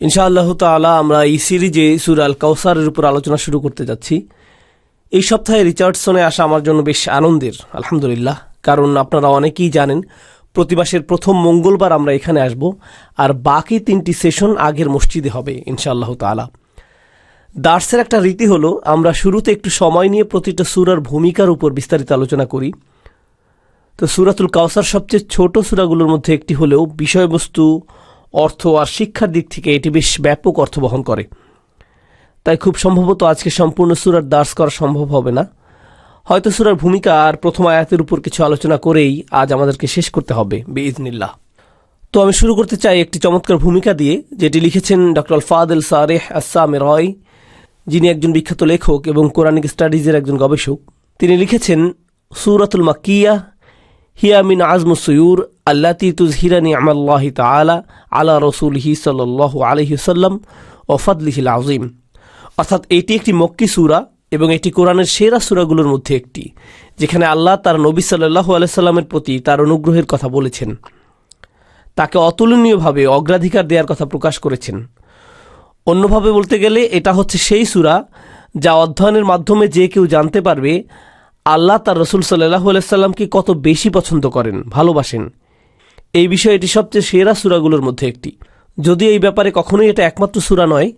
ইনশাআল্লাহ তাআলা আমরা এই সিরিজে সূরা আল কাউসারের উপর আলোচনা শুরু করতে যাচ্ছি। এই সপ্তাহে রিচার্ডসনে আসা আমার জন্য বেশ আনন্দের, আলহামদুলিল্লাহ। কারণ আপনারা অনেকেই জানেন প্রতি মাসের প্রথম মঙ্গলবার আমরা এখানে আসব, আর বাকি 3টি সেশন আগের মসজিদে হবে ইনশাআল্লাহ তাআলা। দার্সের একটা রীতি হলো আমরা শুরুতে একটু সময় নিয়ে প্রতিটা সূরার ভূমিকার উপর বিস্তারিত আলোচনা করি। তো সূরাতুল কাউসার সবচেয়ে ছোট সূরাগুলোর মধ্যে একটি হলেও বিষয়বস্তু, অর্থ আর শিক্ষার দিক থেকে এটি বেশ ব্যাপক অর্থ বহন করে। তাই খুব সম্ভবত আজকে সম্পূর্ণ সূরার দার্স করা সম্ভব হবে না। হয়তো সূরার ভূমিকা আর প্রথম আয়াতের উপর কিছু আলোচনা করেই আজ আমাদেরকে শেষ করতে হবে বিইজনিল্লাহ। তো আমি শুরু করতে চাই একটি চমৎকার ভূমিকা দিয়ে, যেটি লিখেছেন ডক্টর আল ফাদেল সারেহ আস-সামেরাই, যিনি একজন বিখ্যাত লেখক এবং কোরআনিক স্টাডিজের একজন গবেষক। তিনি লিখেছেন, সূরাতুল মাক্কিয়া হিয়া মিন আজমুস সুয়ুর আল্লাতি তুজহিরা নি'মাল্লাহি তাআলা আলা রাসূলিহি সাল্লাল্লাহু আলাইহি ওয়াসাল্লাম ওয়া ফাদলিহিল আযীম। অর্থাৎ এটি একটি মক্কি সূরা এবং এটি কোরআনের সেরা সূরাগুলোর মধ্যে একটি, যেখানে আল্লাহ তার নবী সাল্লাল্লাহু আলাইহি সাল্লামের প্রতি তার অনুগ্রহের কথা বলেছেন, তাকে অতুলনীয়ভাবে অগ্রাধিকার দেওয়ার কথা প্রকাশ করেছেন। অন্যভাবে বলতে গেলে এটা হচ্ছে সেই সূরা যা অধ্যয়নের মাধ্যমে যে কেউ জানতে পারবে আল্লাহ তার রসুল সাল্লাল্লাহু আলাইহি সাল্লামকে কত বেশি পছন্দ করেন, ভালোবাসেন। এই বিষয়ে এটি সবচেয়ে সেরা সূরাগুলোর মধ্যে একটি। যদি এই ব্যাপারে কখনোই এটা একমাত্র সূরা নয়,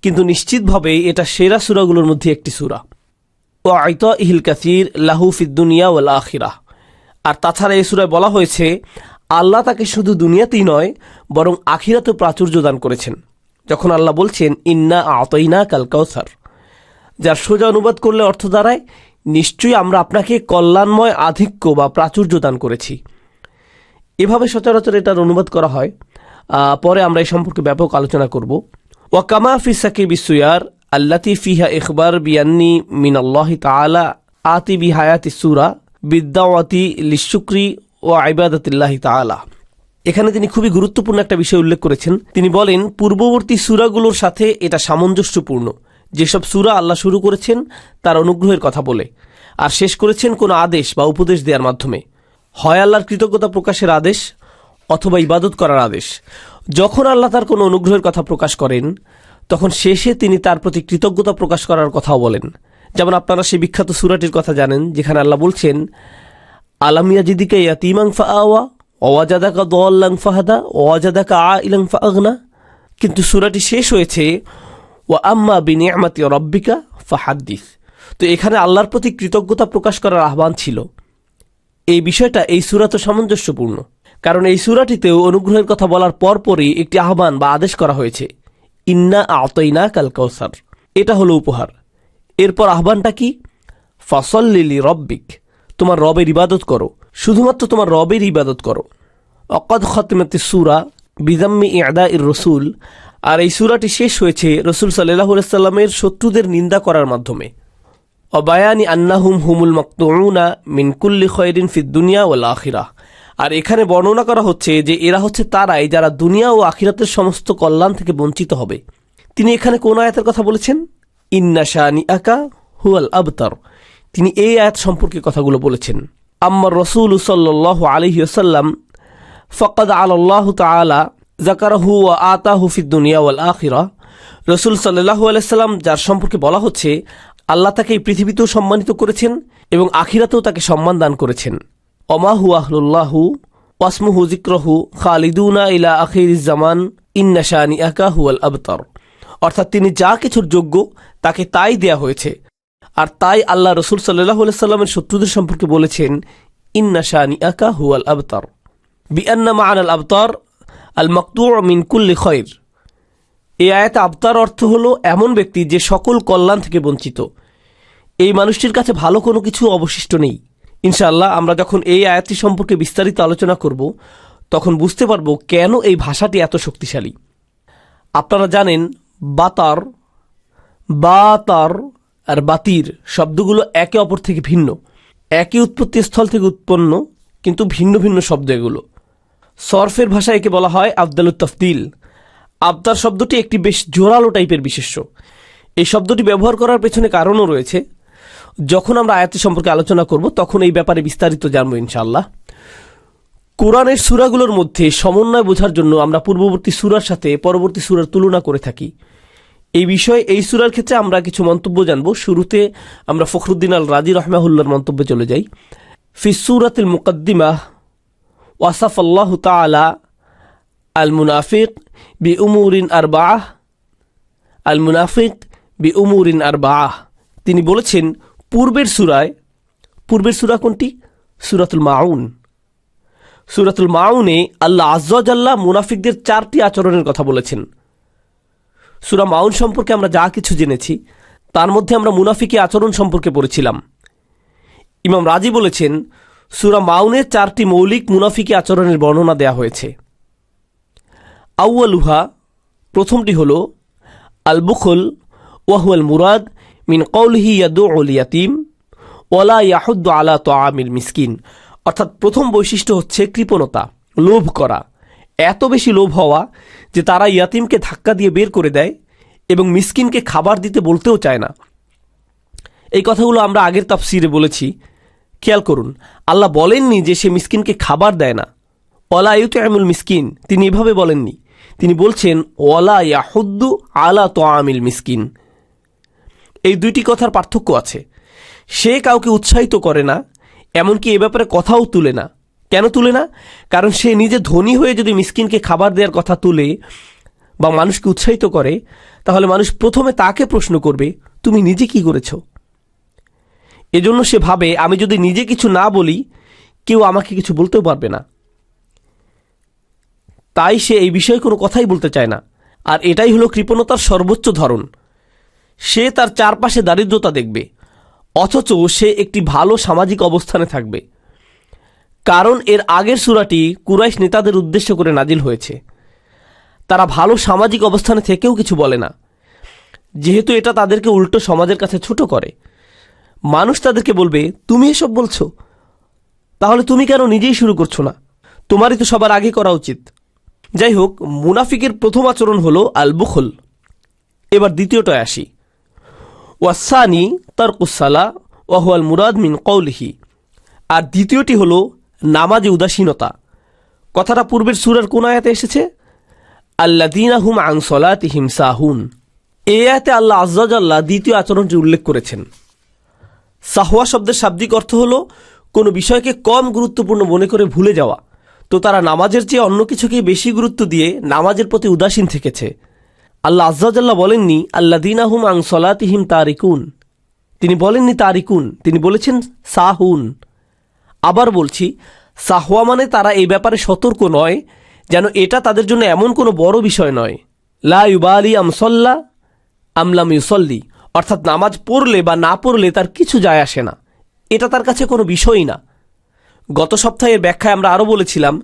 কিন্তু নিশ্চিতভাবে এটা সেরা সূরাগুলোর মধ্যে একটি সূরা। ও আইতাইহিল কাসীর লাহু ফিদ দুনিয়া ওয়াল আখিরাহ। আর তাছাড়া এই সূরায় বলা হয়েছে আল্লাহ তাকে শুধু দুনিয়াতেই নয় বরং আখিরাতেও প্রাচুর্য দান করেছেন। যখন আল্লাহ বলছেন ইন্না আতাইনাকাল কাউসার, যার সোজা অনুবাদ করলে অর্থ দাঁড়ায় নিশ্চয়ই আমরা আপনাকে কল্যাণময় আধিক্য বা প্রাচুর্য দান করেছি। এভাবে সচরাচর এটার অনুবাদ করা হয়। পরে আমরা এই সম্পর্কে ব্যাপক আলোচনা করব। ওয়াকামা ফি সাকিবি সুয়ার আল্লাতি ফিহা ইখবার বিয়ান্নি মিনাল্লাহি তাআলা আতি বিহায়াতি সূরা বিদ্দাওয়াতি লিশুকরি ও ইবাদাতিল্লাহি তাআলা। এখানে তিনি খুবই গুরুত্বপূর্ণ একটা বিষয় উল্লেখ করেছেন। তিনি বলেন পূর্ববর্তী সূরাগুলোর সাথে এটা সামঞ্জস্যপূর্ণ। যেসব সূরা আল্লাহ শুরু করেছেন তার অনুগ্রহের কথা বলে, আর শেষ করেছেন কোনো আদেশ বা উপদেশ দেওয়ার মাধ্যমে, হয় আল্লাহর কৃতজ্ঞতা প্রকাশের আদেশ অথবা ইবাদত করার আদেশ। যখন আল্লাহ তার কোনো অনুগ্রহের কথা প্রকাশ করেন তখন শেষে তিনি তার প্রতি কৃতজ্ঞতা প্রকাশ করার কথাও বলেন। যেমন আপনারা সেই বিখ্যাত সূরাটির কথা জানেন যেখানে আল্লাহ বলছেন আলাম ইয়াজিদিকা ইয়াতীমান ফাআওয়া ওয়াজাদাকা দাল্লান ফাহাদা ওয়াজাদাকা আইলান ফাআগনা। কিন্তু সূরাটি শেষ হয়েছে ওয়া আম্মা বিনিআমাতি রাব্বিকা ফাহাদ্দিস। তো এখানে আল্লাহর প্রতি কৃতজ্ঞতা প্রকাশ করার আহ্বান ছিল। এই বিষয়টা এই সূরা তো সামঞ্জস্যপূর্ণ, কারণ এই সূরাটিতেও অনুগ্রহের কথা বলার পরপরই একটি আহ্বান বা আদেশ করা হয়েছে, ইন্না আতাইনাকাল কাউসার। এটা হলো উপহার। এরপর আহ্বানটা কি? ফাসাল্লি লিরাব্বিক, তোমার রবের ইবাদত করো, শুধুমাত্র তোমার রবের ইবাদত করো। ওয়াকাদ খাতিমাতিস সূরা বিযাম্মি ই'দাইর রাসূল। আর এই সূরাটি শেষ হয়েছে রাসূল সাল্লাল্লাহু আলাইহি সাল্লামের শত্রুদের নিন্দা করার মাধ্যমে। অবায়ানি আন্নাহুম হুমুল মাকতুউনা মিন কুল্লি খায়রিন ফিদ দুনিয়া ওয়াল আখিরাহ। আর এখানে বর্ণনা করা হচ্ছে যে এরা হচ্ছে তারাই যারা দুনিয়া ও আখিরাতের সমস্ত কল্যাণ থেকে বঞ্চিত হবে। তিনি এখানে কোন আয়াতের কথা বলেছেন? ইন্না শানিআকা হুয়াল আবতার। তিনি এই আয়াত সম্পর্কে কথাগুলো বলেছেন। আম্মার রাসূল সাল্লাল্লাহু আলাইহি ওয়াসাল্লাম ফাকাদ আলাল্লাহু তাআলা যাকারাহু ওয়া আতাহু ফিদ দুনিয়া ওয়াল আখিরাহ। রাসূল সাল্লাল্লাহু আলাইহি সাল্লাম যার সম্পর্কে বলা হচ্ছে আল্লাহ তাকে এই পৃথিবীতেও সম্মানিত করেছেন এবং আখিরাতেও তাকে সম্মান দান করেছেন। ওমা হুয়া আহলুল্লাহু ওয়াসমুহু যিকরুহু খালিদুনা ইলা আখিরিজ জামান ইন্না শানিআকা হুয়াল আবতার। অর্থাৎ তিনি যা কিছুর যোগ্য তাকে তাই দেয়া হয়েছে। আর তাই আল্লাহ রাসূল সাল্লাল্লাহু আলাইহি সাল্লামের শত্রুদের সম্পর্কে বলেছেন ইন্না শানিআকা হুয়াল আবতার বিআন্না মা'নাল আবতার আল মাকতু' মিন কুল্লি খায়র। এই আয়াতে আবতার অর্থ হলো এমন ব্যক্তি যে সকল কল্যাণ থেকে বঞ্চিত। এই মানুষটির কাছে ভালো কোনো কিছু অবশিষ্ট নেই। ইনশাআল্লাহ আমরা যখন এই আয়াতটি সম্পর্কে বিস্তারিত আলোচনা করব তখন বুঝতে পারব কেন এই ভাষাটি এত শক্তিশালী। আপনারা জানেন বাতার, বাতার আর বাতির শব্দগুলো একে অপর থেকে ভিন্ন। একই উৎপত্তি স্থল থেকে উৎপন্ন কিন্তু ভিন্ন ভিন্ন শব্দ এগুলো। সরফের ভাষায় একে বলা হয় আবদালুত তাফদিল। আবতার শব্দটি একটি বেশ জোরালো টাইপের বিশেষ্য। এই শব্দটি ব্যবহার করার পেছনে কারণও রয়েছে। যখন আমরা আয়াতটি সম্পর্কে আলোচনা করব তখন এই ব্যাপারে বিস্তারিত জানব ইনশাআল্লাহ। কোরআনের সূরাগুলোর মধ্যে সমন্বয় বোঝার জন্য আমরা পূর্ববর্তী সূরার সাথে পরবর্তী সূরার তুলনা করে থাকি। এই বিষয়ে এই সূরার ক্ষেত্রে আমরা কিছু মন্তব্য জানব। শুরুতে আমরা ফখরুদ্দিন আল রাজি রাহমাহুল্লাহর মন্তব্যে চলে যাই। ফি সূরাতিল মুকদ্দিমাহ ওয়াসাফ আল্লাহু তাআলা আল মুনাফিক বিউমুরিন আরবাআহ আল মুনাফিক বিউমুরিন আরবাআহ। তিনি বলেছেন পূর্বের সূরা কোনটি? সূরাতুল মাউন। সূরাতুল মাউনে আল্লাহ আযজা ওয়া জাল্লা মুনাফিকদের 4টি আচরণের কথা বলেছেন। সূরা মাউন সম্পর্কে আমরা যা কিছু জেনেছি তার মধ্যে আমরা মুনাফিকি আচরণ সম্পর্কে পড়েছিলাম। ইমাম রাজি বলেছেন সূরা মাউনের 4টি মৌলিক মুনাফিকি আচরণের বর্ণনা দেয়া হয়েছে। আউয়ালুহা, প্রথমটি হল আল বুখল ওয়া হুয়াল মুরাদ মিন কওলিহি ইয়াদউল ইয়াতীম ওয়ালা ইয়াহুদ্দু আলা তাআমিল মিসকিন। অর্থাৎ প্রথম বৈশিষ্ট্য হচ্ছে কৃপণতা, লোভ করা, এত বেশি লোভ হওয়া যে তারা ইয়াতিমকে ধাক্কা দিয়ে বের করে দেয় এবং মিসকিনকে খাবার দিতে বলতেও চায় না। এই কথাগুলো আমরা আগের তাফসিরে বলেছি। খেয়াল করুন, আল্লাহ বলেননি যে সে মিসকিনকে খাবার দেয় না। ওয়ালা ইউতআমুল মিসকিন তিনি এভাবে বলেননি, তিনি বলছেন ওয়ালা ইয়াহুদ্দু আলা তাআমিল মিসকিন। এই দুইটি কথার পার্থক্য আছে। সে কাউকে উৎসাহিত করে না, এমনকি এ ব্যাপারে কথাও তুলে না। কেন তুলে না? কারণ সে নিজে ধনী হয়ে যদি মিসকিনকে খাবার দেওয়ার কথা তুলে বা মানুষকে উৎসাহিত করে, তাহলে মানুষ প্রথমে তাকে প্রশ্ন করবে তুমি নিজে কি করেছ। এজন্য সে ভাবে আমি যদি নিজে কিছু না বলি কেউ আমাকে কিছু বলতেও পারবে না, তাই সে এই বিষয়ে কোনো কথাই বলতে চায় না। আর এটাই হলো কৃপণতার সর্বোচ্চ ধরন। সে তার চারপাশে দারিদ্রতা দেখবে, অথচ সে একটি ভালো সামাজিক অবস্থানে থাকবে। কারণ এর আগের সূরাটি কুরাইশ নেতাদের উদ্দেশ্য করে নাজিল হয়েছে। তারা ভালো সামাজিক অবস্থানে থেকেও কিছু বলে না, যেহেতু এটা তাদেরকে উল্টো সমাজের কাছে ছোট করে। মানুষ তাদেরকে বলবে তুমি এসব বলছো, তাহলে তুমি কেন নিজেই শুরু করছো না? তোমারই তো সবার আগে করা উচিত। যাই হোক, মুনাফিকের প্রথম আচরণ হলো আল বুখল। এবার দ্বিতীয়টায় আসি। ওয়াসানি তারকুস সালা ওয়া হুয়াল মুরাদ মিন কওলিহি। আর দ্বিতীয়টি হলো নামাজে উদাসীনতা। কথাটা পূর্বের সূরার কোন আয়াতে এসেছে? আল্লাযীনা হুম আন সলাতিহিম সাহুন। এই আয়াতে আল্লাহ আযজা ওয়া জাল্লা দ্বিতীয় আচরণটি উল্লেখ করেছেন। সাহওয়া শব্দের শাব্দিক অর্থ হলো কোনো বিষয়কে কম গুরুত্বপূর্ণ মনে করে ভুলে যাওয়া। তো তারা নামাজের চেয়ে অন্য কিছুকে বেশি গুরুত্ব দিয়ে নামাজের প্রতি উদাসীন থেকেছে। আল্লাহ আযজা ওয়া জাল্লা বলেননি আল্লাযীনা হুম আন সলাতিহিম তারিকুন, তিনি বলেননি তারিকুন, তিনি বলেছেন সাহুন। আবার বলছি, সাহওয়া মানে তারা এই ব্যাপারে সতর্ক নয়, যেন এটা তাদের জন্য এমন কোনো বড় বিষয় নয়। লা ইউবালি আমসল্লা আমলাম ইউসল্লি, অর্থাৎ নামাজ পড়লে বা না পড়লে তার কিছু যায় আসে না, এটা তার কাছে কোনো বিষয়ই না। গত সপ্তাহের ব্যাখ্যায় আমরা আরও বলেছিলাম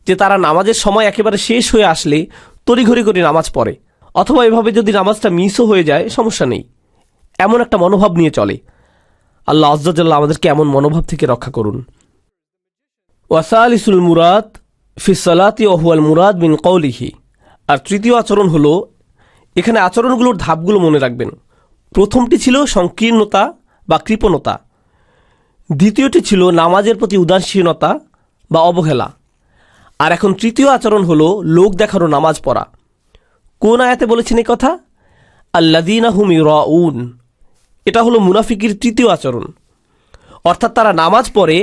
যে তারা নামাজের সময় একেবারে শেষ হয়ে আসলে তড়িঘড়ি করে নামাজ পড়ে, অথবা এভাবে যদি নামাজটা মিসও হয়ে যায় সমস্যা নেই, এমন একটা মনোভাব নিয়ে চলে। আল্লাহ আযজা ওয়া জাল্লা আমাদেরকে এমন মনোভাব থেকে রক্ষা করুন। ওয়াসালিসুল মুরাদ ফি সালাতি ওয়া হুয়াল মুরাদ মিন কওলিহি। আর তৃতীয় আচরণ হলো, এখানে আচরণগুলোর ধাপগুলো মনে রাখবেন। প্রথমটি ছিল সংকীর্ণতা বা কৃপণতা, দ্বিতীয়টি ছিল নামাজের প্রতি উদাসীনতা বা অবহেলা, আর এখন তৃতীয় আচরণ হলো লোক দেখানো নামাজ পড়া। কোন আয়াতে বলেছেন এই কথা? আল্লাযীনা হুম ইউরাউন। এটা হলো মুনাফিকের তৃতীয় আচরণ। অর্থাৎ তারা নামাজ পড়ে,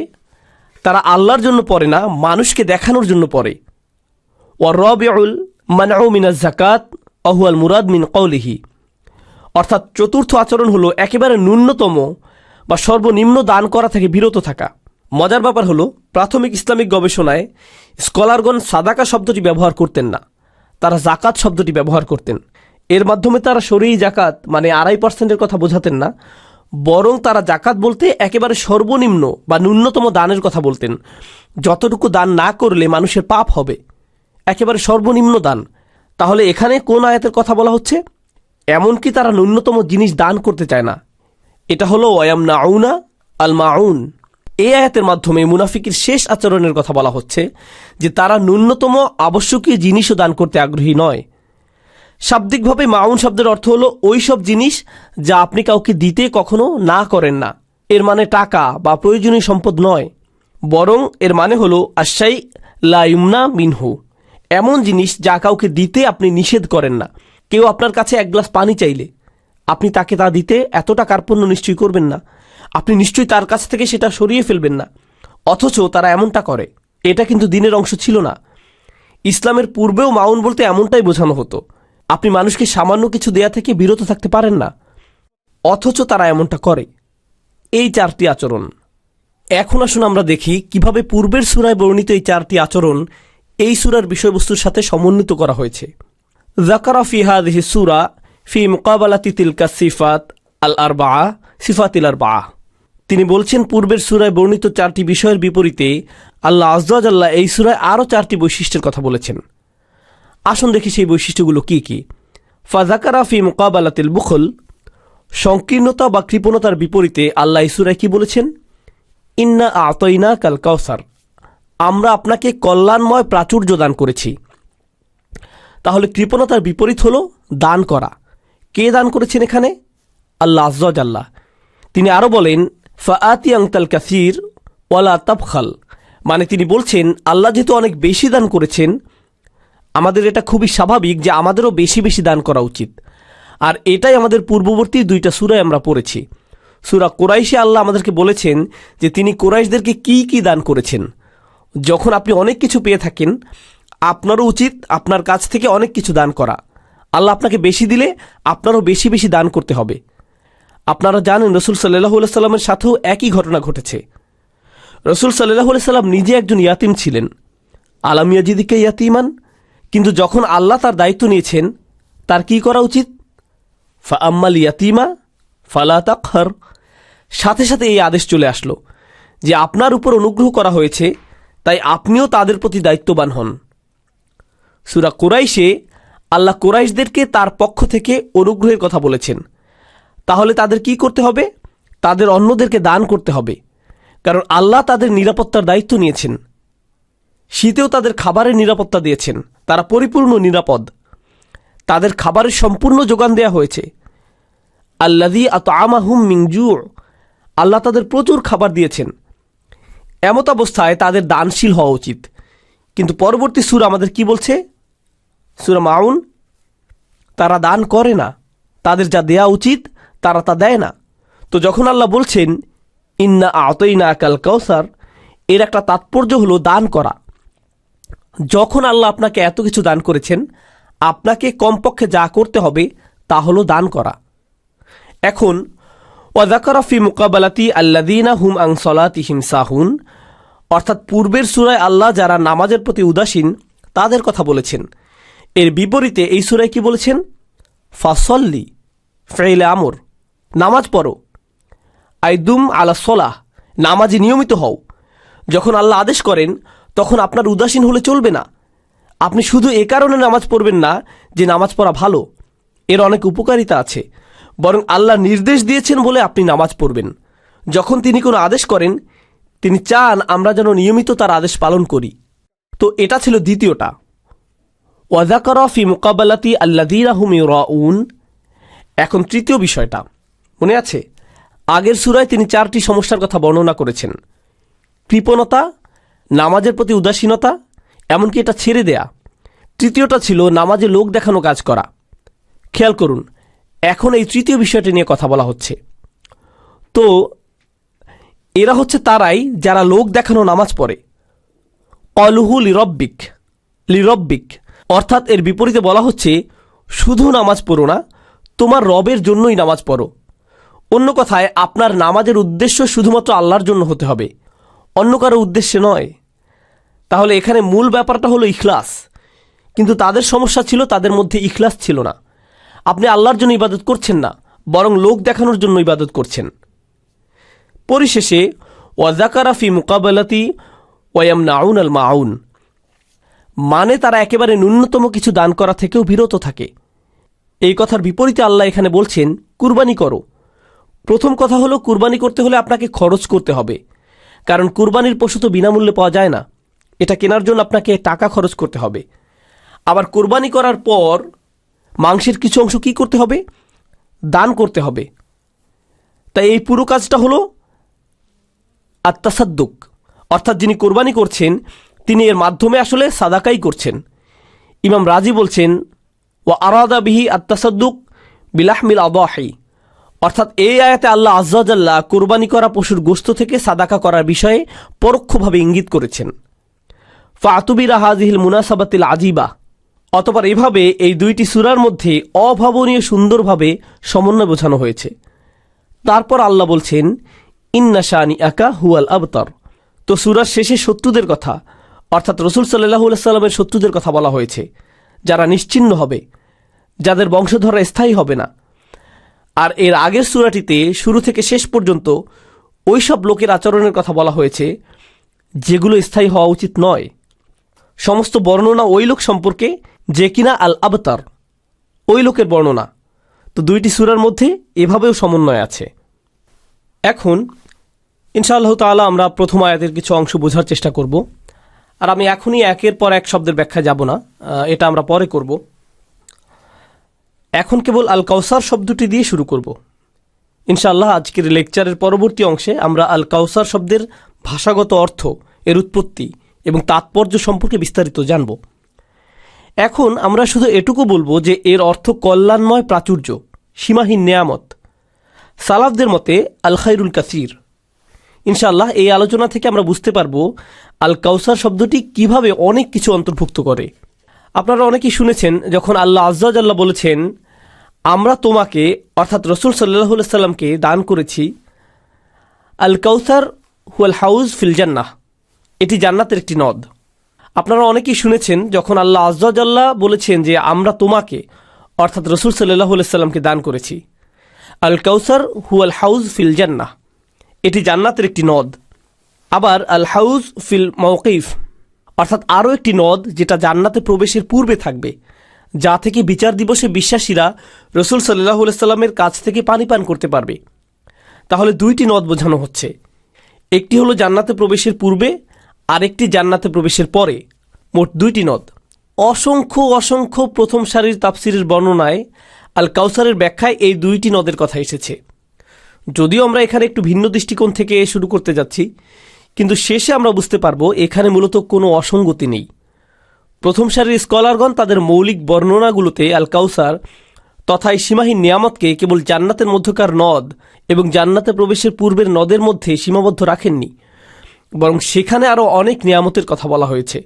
তারা আল্লাহর জন্য পড়ে না, মানুষকে দেখানোর জন্য পড়ে। ওয়ার-রাবিউল মানউ মিনাজ যাকাত ওয়া হুয়াল মুরাদ মিন কওলিহি। অর্থাৎ চতুর্থ আচরণ হলো একেবারে ন্যূনতম বা সর্বনিম্ন দান করা থেকে বিরত থাকা। মজার ব্যাপার হলো, প্রাথমিক ইসলামিক গবেষণায় স্কলারগণ সাদাকা শব্দটি ব্যবহার করতেন না, তারা জাকাত শব্দটি ব্যবহার করতেন। এর মাধ্যমে তারা শরঈ জাকাত মানে 2.5% কথা বোঝাতেন না, বরং তারা জাকাত বলতে একেবারে সর্বনিম্ন বা ন্যূনতম দানের কথা বলতেন। যতটুকু দান না করলে মানুষের পাপ হবে, একেবারে সর্বনিম্ন দান। তাহলে এখানে কোন আয়াতের কথা বলা হচ্ছে? এমনকি তারা ন্যূনতম জিনিস দান করতে চায় না। এটা হলো ওয়ায়ামনাউনা আল মাউন। এই আয়াতের মাধ্যমে মুনাফিকের শেষ আচরণের কথা বলা হচ্ছে, যে তারা ন্যূনতম আবশ্যকীয় জিনিসও দান করতে আগ্রহী নয়। শাব্দিকভাবে মাউন শব্দের অর্থ হলো ওই সব জিনিস যা আপনি কাউকে দিতে কখনো না করেন না। এর মানে টাকা বা প্রয়োজনীয় সম্পদ নয়, বরং এর মানে হলো আশাই লা ইউমনা মিনহু, এমন জিনিস যা কাউকে দিতে আপনি নিষেধ করেন না। কেউ আপনার কাছে এক গ্লাস পানি চাইলে আপনি তাকে তা দিতে এতটা কার্পণ্য নিশ্চয়ই করবেন না, আপনি নিশ্চয়ই তার কাছ থেকে সেটা সরিয়ে ফেলবেন না। অথচ তারা এমনটা করে। এটা কিন্তু দিনের অংশ ছিল না। ইসলামের পূর্বেও মাউন বলতে এমনটাই বোঝানো হতো। আপনি মানুষকে সামান্য কিছু দেয়া থেকে বিরত থাকতে পারেন না, অথচ তারা এমনটা করে। এই 4টি আচরণ। এখন আসুন আমরা দেখি কিভাবে পূর্বের সূরায় বর্ণিত এই 4টি আচরণ এই সূরার বিষয়বস্তুর সাথে সমন্বিত করা হয়েছে। যাকারা ফি হাযিহি সূরা ফি মুকাবালাতি তিলকা সিফাত আল আরবাআ সিফাতিল আরবাআ। তিনি বলছেন পূর্বের সূরায় বর্ণিত 4টি বিষয়ের বিপরীতে আল্লাহ আযজা ওয়া জাল্লা এই সূরায় আরও 4টি বৈশিষ্ট্যের কথা বলেছেন। আসুন দেখি সেই বৈশিষ্ট্যগুলো কি কি। ফাযাকারা ফি মুকাবালাতিল বুখল, সংকীর্ণতা বা কৃপণতার বিপরীতে আল্লাহ এই সূরায় কি বলেছেন? ইন্না আ'তাইনাকাল কাউসার, আমরা আপনাকে কল্যাণময় প্রাচুর্য দান করেছি। তাহলে কৃপণতার বিপরীত হলো দান করা। কে দান করেছেন এখানে? আল্লাহ আযজা ওয়া জাল্লা। তিনি আরও বলেন ফাআতি আনতাল কাসীর ওয়ালা তাবখাল, মানে তিনি বলছেন আল্লাহ যেহেতু অনেক বেশি দান করেছেন, আমাদের এটা খুবই স্বাভাবিক যে আমাদেরও বেশি বেশি দান করা উচিত। আর এটাই আমাদের পূর্ববর্তী 2টা সূরায় আমরা পড়েছি। সূরা কুরাইশে আল্লাহ আমাদেরকে বলেছেন যে তিনি কুরাইশদেরকে কি কি দান করেছেন। যখন আপনি অনেক কিছু পেয়ে থাকেন, আপনারও উচিত আপনার কাছ থেকে অনেক কিছু দান করা। আল্লাহ আপনাকে বেশি দিলে আপনারও বেশি বেশি দান করতে হবে। আপনারা জানেন রাসূল সাল্লাল্লাহু আলাইহি সাল্লামের সাথেও একই ঘটনা ঘটেছে। রাসূল সাল্লাল্লাহু আলাইহি সাল্লাম নিজে একজন ইয়াতিম ছিলেন। আলাম ইয়াজিদিকা ইয়াতিমান, কিন্তু যখন আল্লাহ তার দায়িত্ব নিয়েছেন, তার কি করা উচিত? ফা আম্মাল ইয়াতিমা ফালা তাকহার, সাথে সাথে এই আদেশ চলে আসলো যে আপনার উপর অনুগ্রহ করা হয়েছে, তাই আপনিও তাদের প্রতি দায়িত্ববান হন। সূরা কুরাইশে আল্লাহ কুরাইশদেরকে তার পক্ষ থেকে অনুগ্রহের কথা বলেছেন। তাহলে তাদের কি করতে হবে? তাদের অন্যদেরকে দান করতে হবে, কারণ আল্লাহ তাদের নিরাপত্তার দায়িত্ব নিয়েছেন। শীতেও তাদের খাবারের নিরাপত্তা দিয়েছেন, তারা পরিপূর্ণ নিরাপদ। তাদের খাবারের সম্পূর্ণ যোগান দেয়া হয়েছে। আল্লাযী আতআমাহুম মিন জু', আল্লাহ তাদের প্রচুর খাবার দিয়েছেন। এমত অবস্থায় তাদের দানশীল হওয়া উচিত। কিন্তু পরবর্তী সূরা আমাদের কি বলছে? সূরা মাউন, তারা দান করে না, তাদের যা দেয়া উচিত তারা তা দেয় না। তো যখন আল্লাহ বলছেন ইন্না আ'তাইনাকাল কাউসার, এর একটা তাৎপর্য হলো দান করা। যখন আল্লাহ আপনাকে এত কিছু দান করেছেন, আপনাকে কমপক্ষে যা করতে হবে তা হলো দান করা। এখন ওয়াযাকারা ফি মুকাবালাতি আল্লাযীনা হুম আন সালাতিহিম সাহুন, অর্থাৎ পূর্বের সূরায় আল্লাহ যারা নামাজের প্রতি উদাসীন তাদের কথা বলেছেন। এর বিপরীতে এই সূরায় কি বলেছেন? ফাসল্লি, ফেইলে আমর, নামাজ পড়ো। আইদুম আলা সলাহ, নামাজে নিয়মিত হও। যখন আল্লাহ আদেশ করেন তখন আপনার উদাসীন হলে চলবে না। আপনি শুধু এ কারণে নামাজ পড়বেন না যে নামাজ পড়া ভালো, এর অনেক উপকারিতা আছে, বরং আল্লাহ নির্দেশ দিয়েছেন বলে আপনি নামাজ পড়বেন। যখন তিনি কোনো আদেশ করেন, তিনি চান আমরা যেন নিয়মিত তার আদেশ পালন করি। তো এটা ছিল দ্বিতীয়টা। ওয়াযাকারা ফি মুকাবালাতি আল্লাযীনা হুম ইউরাউন। এখন তৃতীয় বিষয়টা মনে আছে? আগের সূরায় তিনি 4টি সমস্যার কথা বর্ণনা করেছেন: কৃপণতা, নামাজের প্রতি উদাসীনতা, এমনকি এটা ছেড়ে দেয়া। তৃতীয়টা ছিল নামাজে লোক দেখানো কাজ করা। খেয়াল করুন, এখন এই তৃতীয় বিষয়টি নিয়ে কথা বলা হচ্ছে। তো এরা হচ্ছে তারাই যারা লোক দেখানো নামাজ পড়ে। ক্বালুহু লিরব্বিক, অর্থাৎ এর বিপরীতে বলা হচ্ছে শুধু নামাজ পড়ো না, তোমার রবের জন্যই নামাজ পড়ো। অন্য কথায় আপনার নামাজের উদ্দেশ্য শুধুমাত্র আল্লাহর জন্য হতে হবে, অন্য কারো উদ্দেশ্যে নয়। তাহলে এখানে মূল ব্যাপারটা হলো ইখলাস। কিন্তু তাদের সমস্যা ছিল তাদের মধ্যে ইখলাস ছিল না। আপনি আল্লাহর জন্য ইবাদত করছেন না, বরং লোক দেখানোর জন্য ইবাদত করছেন। পরিশেষে ওয়াযাকারা ফি মুকাবালাতি ওয়ায়ামনাউন আল মাউন, মানে তারা একেবারে ন্যূনতম কিছু দান করা থেকেও বিরত থাকে। এই কথার বিপরীতে আল্লাহ এখানে বলছেন কুরবানি করো। প্রথম কথা হলো কুরবানি করতে হলে আপনাকে খরচ করতে হবে, কারণ কুরবানির পশু তো বিনামূল্যে পাওয়া যায় না। এটা কেনার জন্য আপনাকে টাকা খরচ করতে হবে। আবার কুরবানি করার পর মাংসের কিছু অংশ কি করতে হবে? দান করতে হবে। তাই এই পুরো কাজটা হলো আত্তাসাদ্দুক, অর্থাৎ যিনি কোরবানি করছেন তিনি এর মাধ্যমে আসলে সাদাকাই করছেন। ইমাম রাজি বলছেন, ওয়া আরাদা বিহি আত-তাসাদ্দুক বিলাহমিল আদাহি, অর্থাৎ এই আয়াতে আল্লাহ আয্যা ওয়া জাল্লা কুরবানি করা পশুর গোশত থেকে সাদাকা করার বিষয়ে পরোক্ষভাবে ইঙ্গিত করেছেন। ফাতুবিরা হাযিহিল মুনাসাবাতিল আজিবা, অতঃপর এভাবে এই দুইটি সূরার মধ্যে অভাবনীয় সুন্দরভাবে সমন্বয় বোঝানো হয়েছে। তারপর আল্লাহ বলছেন, ইন্না শানিআকা হুয়াল আবতার। তো সূরার শেষে শত্রুদের কথা, অর্থাৎ রাসূল সাল্লাল্লাহু আলাইহি সাল্লামের শত্রুদের কথা বলা হয়েছে, যারা নিশ্চিহ্ন হবে, যাদের বংশধররা স্থায়ী হবে না। আর এর আগের সূরাটিতে শুরু থেকে শেষ পর্যন্ত ওই সব লোকের আচরণের কথা বলা হয়েছে যেগুলো স্থায়ী হওয়া উচিত নয়। সমস্ত বর্ণনা ওই লোক সম্পর্কে যে কিনা আল আবতার, ওই লোকের বর্ণনা। তো দুইটি সূরার মধ্যে এভাবেও সমন্বয় আছে। এখন ইনশাআল্লাহ তাআলা আমরা প্রথম আয়াতের কিছু অংশ বোঝার চেষ্টা করব। আর আমি এখনই একের পর এক শব্দের ব্যাখ্যা যাব না, এটা আমরা পরে করব। এখন কেবল আল কাউসার শব্দটি দিয়ে শুরু করব। ইনশাআল্লাহ আজকের লেকচারের পরবর্তী অংশে আমরা আল কাউসার শব্দের ভাষাগত অর্থ, এর উৎপত্তি এবং তাৎপর্য সম্পর্কে বিস্তারিত জানব। এখন আমরা শুধু এটুকু বলবো যে এর অর্থ কল্যাণময় প্রাচুর্য, সীমাহীন নেয়ামত। সালাফদের মতে আল খায়রুল কাসির। ইনশাআল্লাহ এই আলোচনা থেকে আমরা বুঝতে পারবো আল কাউসার শব্দটি কিভাবে অনেক কিছু অন্তর্ভুক্ত করে। আপনারা অনেকেই শুনেছেন যখন আল্লাহ আয্যা ওয়া জাল্লা বলেছেন, আমরা তোমাকে অর্থাৎ রাসূল সাল্লাল্লাহু আলাইহি সাল্লামকে দান করেছি আল কাউসার হুয়াল হাউজ ফিল জান্নাহ, এটি জান্নাতের একটি নদ। আপনারা অনেকেই শুনেছেন যখন আল্লাহ আয্যা ওয়া জাল্লা বলেছেন যে আমরা তোমাকে অর্থাৎ রাসূল সাল্লাল্লাহু আলাইহি সাল্লামকে দান করেছি আল কাউসার হুয়াল হাউজ ফিল জান্নাহ, এটি জান্নাতের একটি নদ। আবার আল হাউজ ফিল মাওকিফ, অর্থাৎ আরও একটি নদ যেটা জান্নাতে প্রবেশের পূর্বে থাকবে, যা থেকে বিচার দিবসে বিশ্বাসীরা রাসূল সাল্লাল্লাহু আলাইহি সাল্লামের কাছ থেকে পানি পান করতে পারবে। তাহলে দুইটি নদ বোঝানো হচ্ছে, একটি হলো জান্নাতে প্রবেশের পূর্বে, আরেকটি জান্নাতে প্রবেশের পরে, মোট দুইটি নদ। অসংখ্য অসংখ্য প্রথম সারির তাফসিরের বর্ণনায় আল কাউসারের ব্যাখ্যায় এই দুইটি নদের কথা এসেছে। যদিও আমরা এখানে একটু ভিন্ন দৃষ্টিকোণ থেকে শুরু করতে যাচ্ছি, কিন্তু শেষে আমরা বুঝতে পারবো এখানে মূলত কোনো অসঙ্গতি নেই। প্রথম সারির স্কলারগণ তাদের মৌলিক বর্ণনাগুলোতে আল কাউসার তথা এই সীমাহীন নিয়ামতকে কেবল জান্নাতের মধ্যকার নদ এবং জান্নাতে প্রবেশের পূর্বের নদের মধ্যে সীমাবদ্ধ রাখেননি, বরং সেখানে আরও অনেক নিয়ামতের কথা বলা হয়েছে।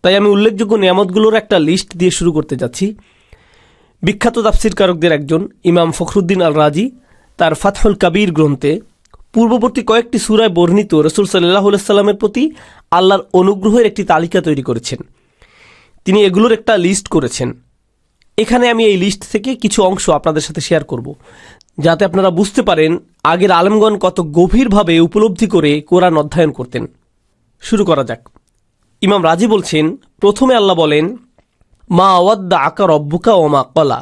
তাই আমি উল্লেখযোগ্য নিয়ামতগুলোর একটা লিস্ট দিয়ে শুরু করতে যাচ্ছি। বিখ্যাত তাফসিরকারকদের একজন ইমাম ফখরুদ্দিন আল রাজি তার ফাতহুল কাবীর গ্রন্থে পূর্ববর্তী কয়েকটি সূরায় বর্ণিত রাসূল সাল্লাল্লাহু আলাইহি সাল্লামের প্রতি আল্লাহর অনুগ্রহের একটি তালিকা তৈরি করেছেন। তিনি এগুলোর একটা লিস্ট করেছেন। এখানে আমি এই লিস্ট থেকে কিছু অংশ আপনাদের সাথে শেয়ার করব, যাতে আপনারা বুঝতে পারেন আগের আলেমগণ কত গভীরভাবে উপলব্ধি করে কোরআন অধ্যয়ন করতেন। শুরু করা যাক। ইমাম রাজি বলছেন, প্রথমে আল্লাহ বলেন, মা ওয়াদ্দাআকা রব্বুকা ওয়া মা ক্বালা।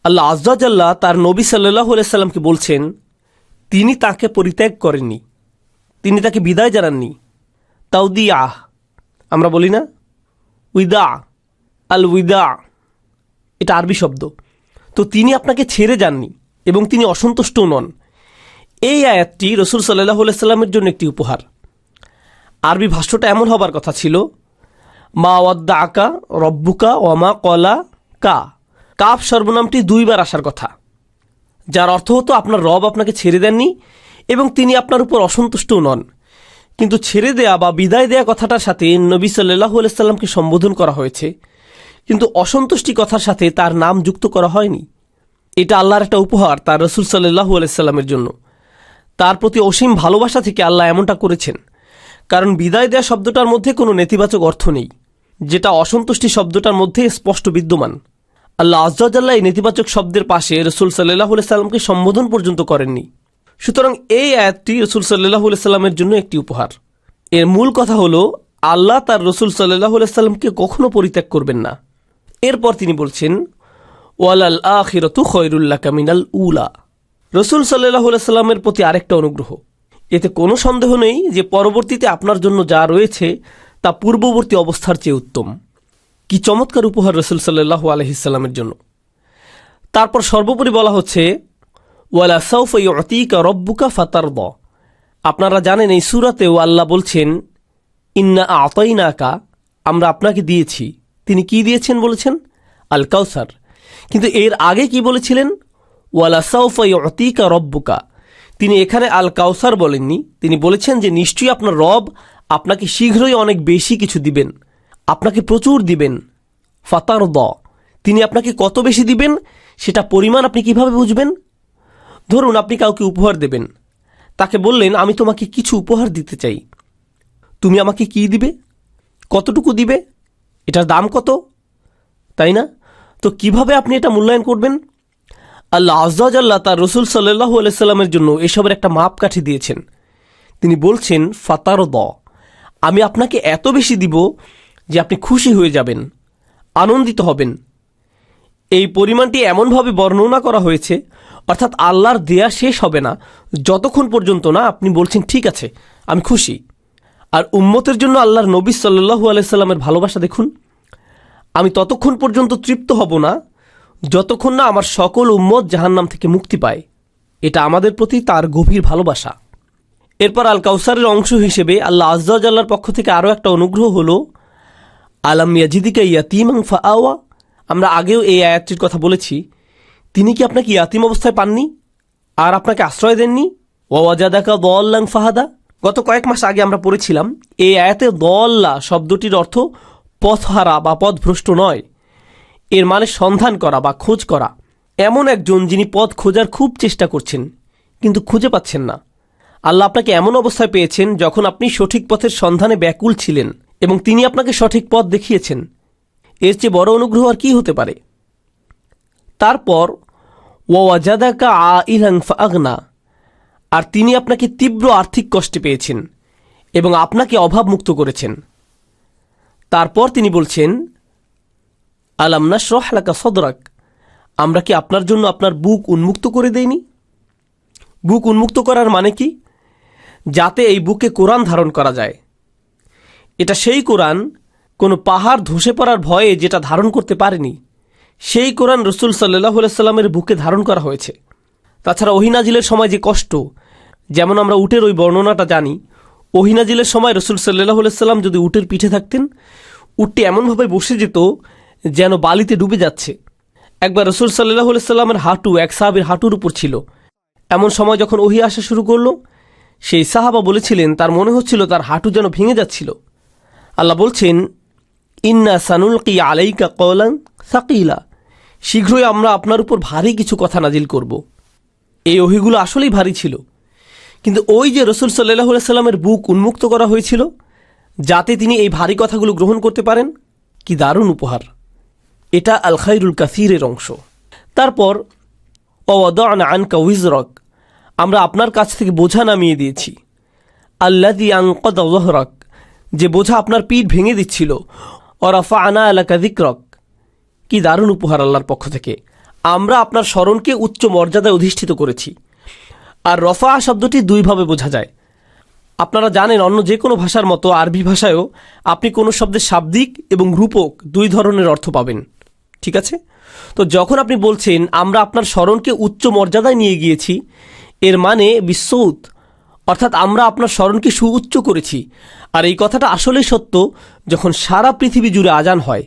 আল্লাহ আয্যা ওয়া জাল্লা তার নবী সাল্লাল্লাহু আলাইহি সাল্লামকে বলছেন তিনি তাকে পরিত্যাগ করেননি, তিনি তাকে বিদায় জানাননি। তাওদিয়াহ আমরা বলি না, উইদা, আল উইদা, এটা আরবি শব্দ। তো তিনি আপনাকে ছেড়ে যাননি এবং তিনি অসন্তুষ্টও নন। এই আয়াতটি রাসূল সাল্লাল্লাহু আলাইহি সাল্লামের জন্য একটি উপহার। আরবি ভাষ্যটা এমন হবার কথা ছিল, মা ওয়াদ্দাআকা রব্বুকা ওয়া মা ক্বালা কা। কাফ সর্বনামটি দুইবার আসার কথা, যার অর্থ হতো আপনার রব আপনাকে ছেড়ে দেননি এবং তিনি আপনার উপর অসন্তুষ্টও নন। কিন্তু ছেড়ে দেয়া বা বিদায় দেয়া কথাটার সাথে নবী সাল্লাল্লাহু আলাইহি সাল্লামকে সম্বোধন করা হয়েছে, কিন্তু অসন্তুষ্টি কথার সাথে তার নাম যুক্ত করা হয়নি। এটা আল্লাহর একটা উপহার তার রাসূল সাল্লাল্লাহু আলাইহি সাল্লামের জন্য। তার প্রতি অসীম ভালোবাসা থেকে আল্লাহ এমনটা করেছেন, কারণ বিদায় দেয়া শব্দটার মধ্যে কোনো নেতিবাচক অর্থ নেই, যেটা অসন্তুষ্টি শব্দটার মধ্যে স্পষ্ট বিদ্যমান। আল্লাহ আয্যা ওয়া জাল্লা এই নেতিবাচক শব্দের পাশে রাসূল সাল্লাল্লাহু আলাইহি সাল্লামকে সম্বোধন পর্যন্ত করেননি। সুতরাং এই আয়াতটি রাসূল সাল্লাল্লাহু আলাইহি সাল্লামের জন্য একটি উপহার। এর মূল কথা হলো আল্লাহ তার রাসূল সাল্লাল্লাহু আলাইহি সাল্লামকে কখনো পরিত্যাগ করবেন না। এরপর তিনি বলছেন, ওয়ালাল আখিরাতু খায়রুল লাকা মিনাল উলা। রাসূল সাল্লাল্লাহু আলাইহি সাল্লামের প্রতি আরেকটা অনুগ্রহ। এতে কোনো সন্দেহ নেই যে পরবর্তীতে আপনার জন্য যা রয়েছে তা পূর্ববর্তী অবস্থার চেয়ে উত্তম। কি চমৎকার উপহার রাসূল সাল্লাল্লাহু আলাইহি সাল্লামের জন্য। তারপর সর্বোপরি বলা হচ্ছে, ওয়ালা সাউফা ইউতিকা রব্বুকা ফাতারদা। আপনারা জানেন এই সূরাতেও আল্লাহ বলছেন, ইন্না আতাইনাকা, আমরা আপনাকে দিয়েছি। তিনি কি দিয়েছেন বলেছেন? আল কাউসার। কিন্তু এর আগে কি বলেছিলেন? ওয়ালা সাউফা ইউতিকা রব্বুকা। তিনি এখানে আল কাউসার বলেননি, তিনি বলেছেন যে নিশ্চয়ই আপনার রব আপনাকে শীঘ্রই অনেক বেশি কিছু দিবেন, আপনাকে প্রচুর দিবেন। ফাতার দ, তিনি আপনাকে কত বেশি দিবেন সেটা পরিমাণ আপনি কিভাবে বুঝবেন? ধরুন আপনি কাউকে উপহার দেবেন, তাকে বললেন আমি তোমাকে কিছু উপহার দিতে চাই, তুমি আমাকে কি দিবে, কতটুকু দিবে, এটার দাম কত, তাই না? তো কিভাবে আপনি এটা মূল্যায়ন করবেন? আল্লাহ আজ্জা ওয়া জাল্লা তার রসুল সাল্লাল্লাহু আলাইহি সাল্লামের জন্য এসবের একটা মাপকাঠি দিয়েছেন। তিনি বলছেন ফাতার দ, আমি আপনাকে এত বেশি দিব যে আপনি খুশি হয়ে যাবেন, আনন্দিত হবেন। এই পরিমাণটি এমনভাবে বর্ণনা করা হয়েছে, অর্থাৎ আল্লাহর দেয়া শেষ হবে না যতক্ষণ পর্যন্ত না আপনি বলছেন ঠিক আছে আমি খুশি। আর উম্মতের জন্য আল্লাহর নবী সাল্লাল্লাহু আলাইহি সাল্লামের ভালোবাসা দেখুন, আমি ততক্ষণ পর্যন্ত তৃপ্ত হব না যতক্ষণ না আমার সকল উম্মত জাহান্নাম থেকে মুক্তি পায়। এটা আমাদের প্রতি তার গভীর ভালোবাসা। এরপর আল কাউসারের অংশ হিসেবে আল্লাহ আজ্জা ওয়া জাল্লার পক্ষ থেকে আরও একটা অনুগ্রহ হলো আলাম ইয়াজিদিকা ইয়াতীমান ফাআওয়া। আমরা আগেও এই আয়াতটির কথা বলেছি, তিনি কি আপনাকে ইয়াতীম অবস্থায় পাননি আর আপনাকে আশ্রয় দেননি? ওয়া ওয়াজাদাকা দাল্লান ফাহাদা। গত কয়েক মাস আগে আমরা পড়েছিলাম এই আয়াতে দল্লা শব্দটির অর্থ পথহারা বা পথভ্রষ্ট নয়, এর মানে সন্ধান করা বা খোঁজ করা। এমন একজন যিনি পথ খোঁজার খুব চেষ্টা করছেন কিন্তু খুঁজে পাচ্ছেন না। আল্লাহ আপনাকে এমন অবস্থায় পেয়েছেন যখন আপনি সঠিক পথের সন্ধানে ব্যাকুল ছিলেন এবং তিনি আপনাকে সঠিক পথ দেখিয়েছেন। এর চেয়ে বড় অনুগ্রহ আর কি হতে পারে? তারপর ওয়াজাদাকা আইলান ফাআগনা, আর তিনি আপনাকে তীব্র আর্থিক কষ্টে পেয়েছেন এবং আপনাকে অভাবমুক্ত করেছেন। তারপর তিনি বলছেন আলাম নাশরাহ লাকা সদরাক, আমরা কি আপনার জন্য আপনার বুক উন্মুক্ত করে দেইনি? বুক উন্মুক্ত করার মানে কি? যাতে এই বুকে কোরআন ধারণ করা যায়। এটা সেই কোরআন কোনো পাহাড় ধসে পড়ার ভয়ে যেটা ধারণ করতে পারেনি, সেই কোরআন রসুল সাল্লাল্লাহু আলাইহি সাল্লামের বুকে ধারণ করা হয়েছে। তাছাড়া ওহী নাজিলের সময় যে কষ্ট, যেমন আমরা উটের ওই বর্ণনাটা জানি, ওহী নাজিলের সময় রসুল সাল্লাল্লাহু আলাইহি সাল্লাম যদি উটের পিঠে থাকতেন, উটটি এমনভাবে বসে যেত যেন বালিতে ডুবে যাচ্ছে। একবার রসুল সাল্লাল্লাহু আলাইহি সাল্লামের হাঁটু এক সাহাবীর হাঁটুর উপর ছিল। এমন সময় যখন ওহী আসা শুরু করলো, সেই সাহাবা বলেছিলেন তার মনে হচ্ছিল তার হাঁটু যেন ভেঙে যাচ্ছিল। আল্লাহ বলছেন ইন্না সানুলকি আলাইকা কওলান সাকিলা, শীঘ্রই আমরা আপনার উপর ভারী কিছু কথা নাজিল করব। এই ওহীগুলো আসলেই ভারী ছিল, কিন্তু ওই যে রসুল সাল্লাল্লাহু আলাইহি সাল্লামের বুক উন্মুক্ত করা হয়েছিল যাতে তিনি এই ভারী কথাগুলো গ্রহণ করতে পারেন। কি দারুণ উপহার! এটা আল খায়রুল কাসীরের অংশ। তারপর ওয়াদা'না আনকা উইজরাক, আমরা আপনার কাছ থেকে বোঝা নামিয়ে দিয়েছি। আল্লাযী আনকাযা যহরাক, যে বোঝা আপনার পিঠ ভেঙে দিচ্ছিল। ওয়ারাফা'না লাকা যিকরাক, কি দারুণ উপহার আল্লাহর পক্ষ থেকে। আমরা আপনার স্মরণকে উচ্চ মর্যাদায় অধিষ্ঠিত করেছি। আর রফা শব্দটি দুইভাবে বোঝা যায়। আপনারা জানেন অন্য যে কোনো ভাষার মতো আরবি ভাষায়ও আপনি কোনো শব্দের শাব্দিক এবং রূপক দুই ধরনের অর্থ পাবেন, ঠিক আছে? তো যখন আপনি বলছেন আমরা আপনার স্মরণকে উচ্চ মর্যাদায় নিয়ে গিয়েছি, এর মানে বিশ্বউত, অর্থাৎ আমরা আপনার স্মরণকে সুউচ্চ করেছি। আর এই কথাটা আসলেই সত্য যখন সারা পৃথিবী জুড়ে আজান হয়।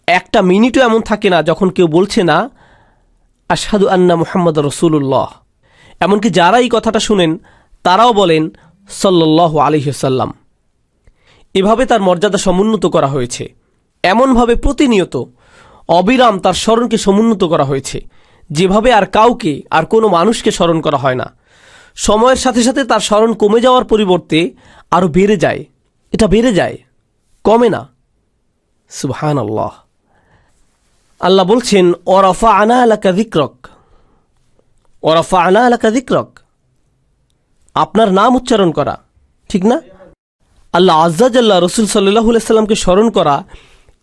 একটা মিনিটও এমন থাকে না যখন কেউ বলছে না আশহাদু আন্না মুহাম্মাদ রাসূলুল্লাহ। এমনকি যারা এই কথাটা শুনেন তারাও বলেন সাল্লাল্লাহু আলাইহি ওয়াসাল্লাম। এভাবে তার মর্যাদা সমুন্নত করা হয়েছে। এমনভাবে প্রতিনিয়ত অবিরাম তার স্মরণকে সমুন্নত করা হয়েছে, যেভাবে আর কাউকে আর কোনো মানুষকে স্মরণ করা হয় না। সময়ের সাথে সাথে তার স্মরণ কমে যাওয়ার পরিবর্তে আরও বেড়ে যায়। এটা বেড়ে যায়, কমে না। সুবহানাল্লাহ। আল্লাহ বলছেন ওয়ারাফা'না লাকা যিকরাক, ওয়ারাফা'না লাকা যিকরাক, আপনার নাম উচ্চারণ করা, ঠিক না? আল্লাহ আজ্জা জাল্লা রসুল সাল্লাল্লাহু আলাইহি সাল্লামকে স্মরণ করা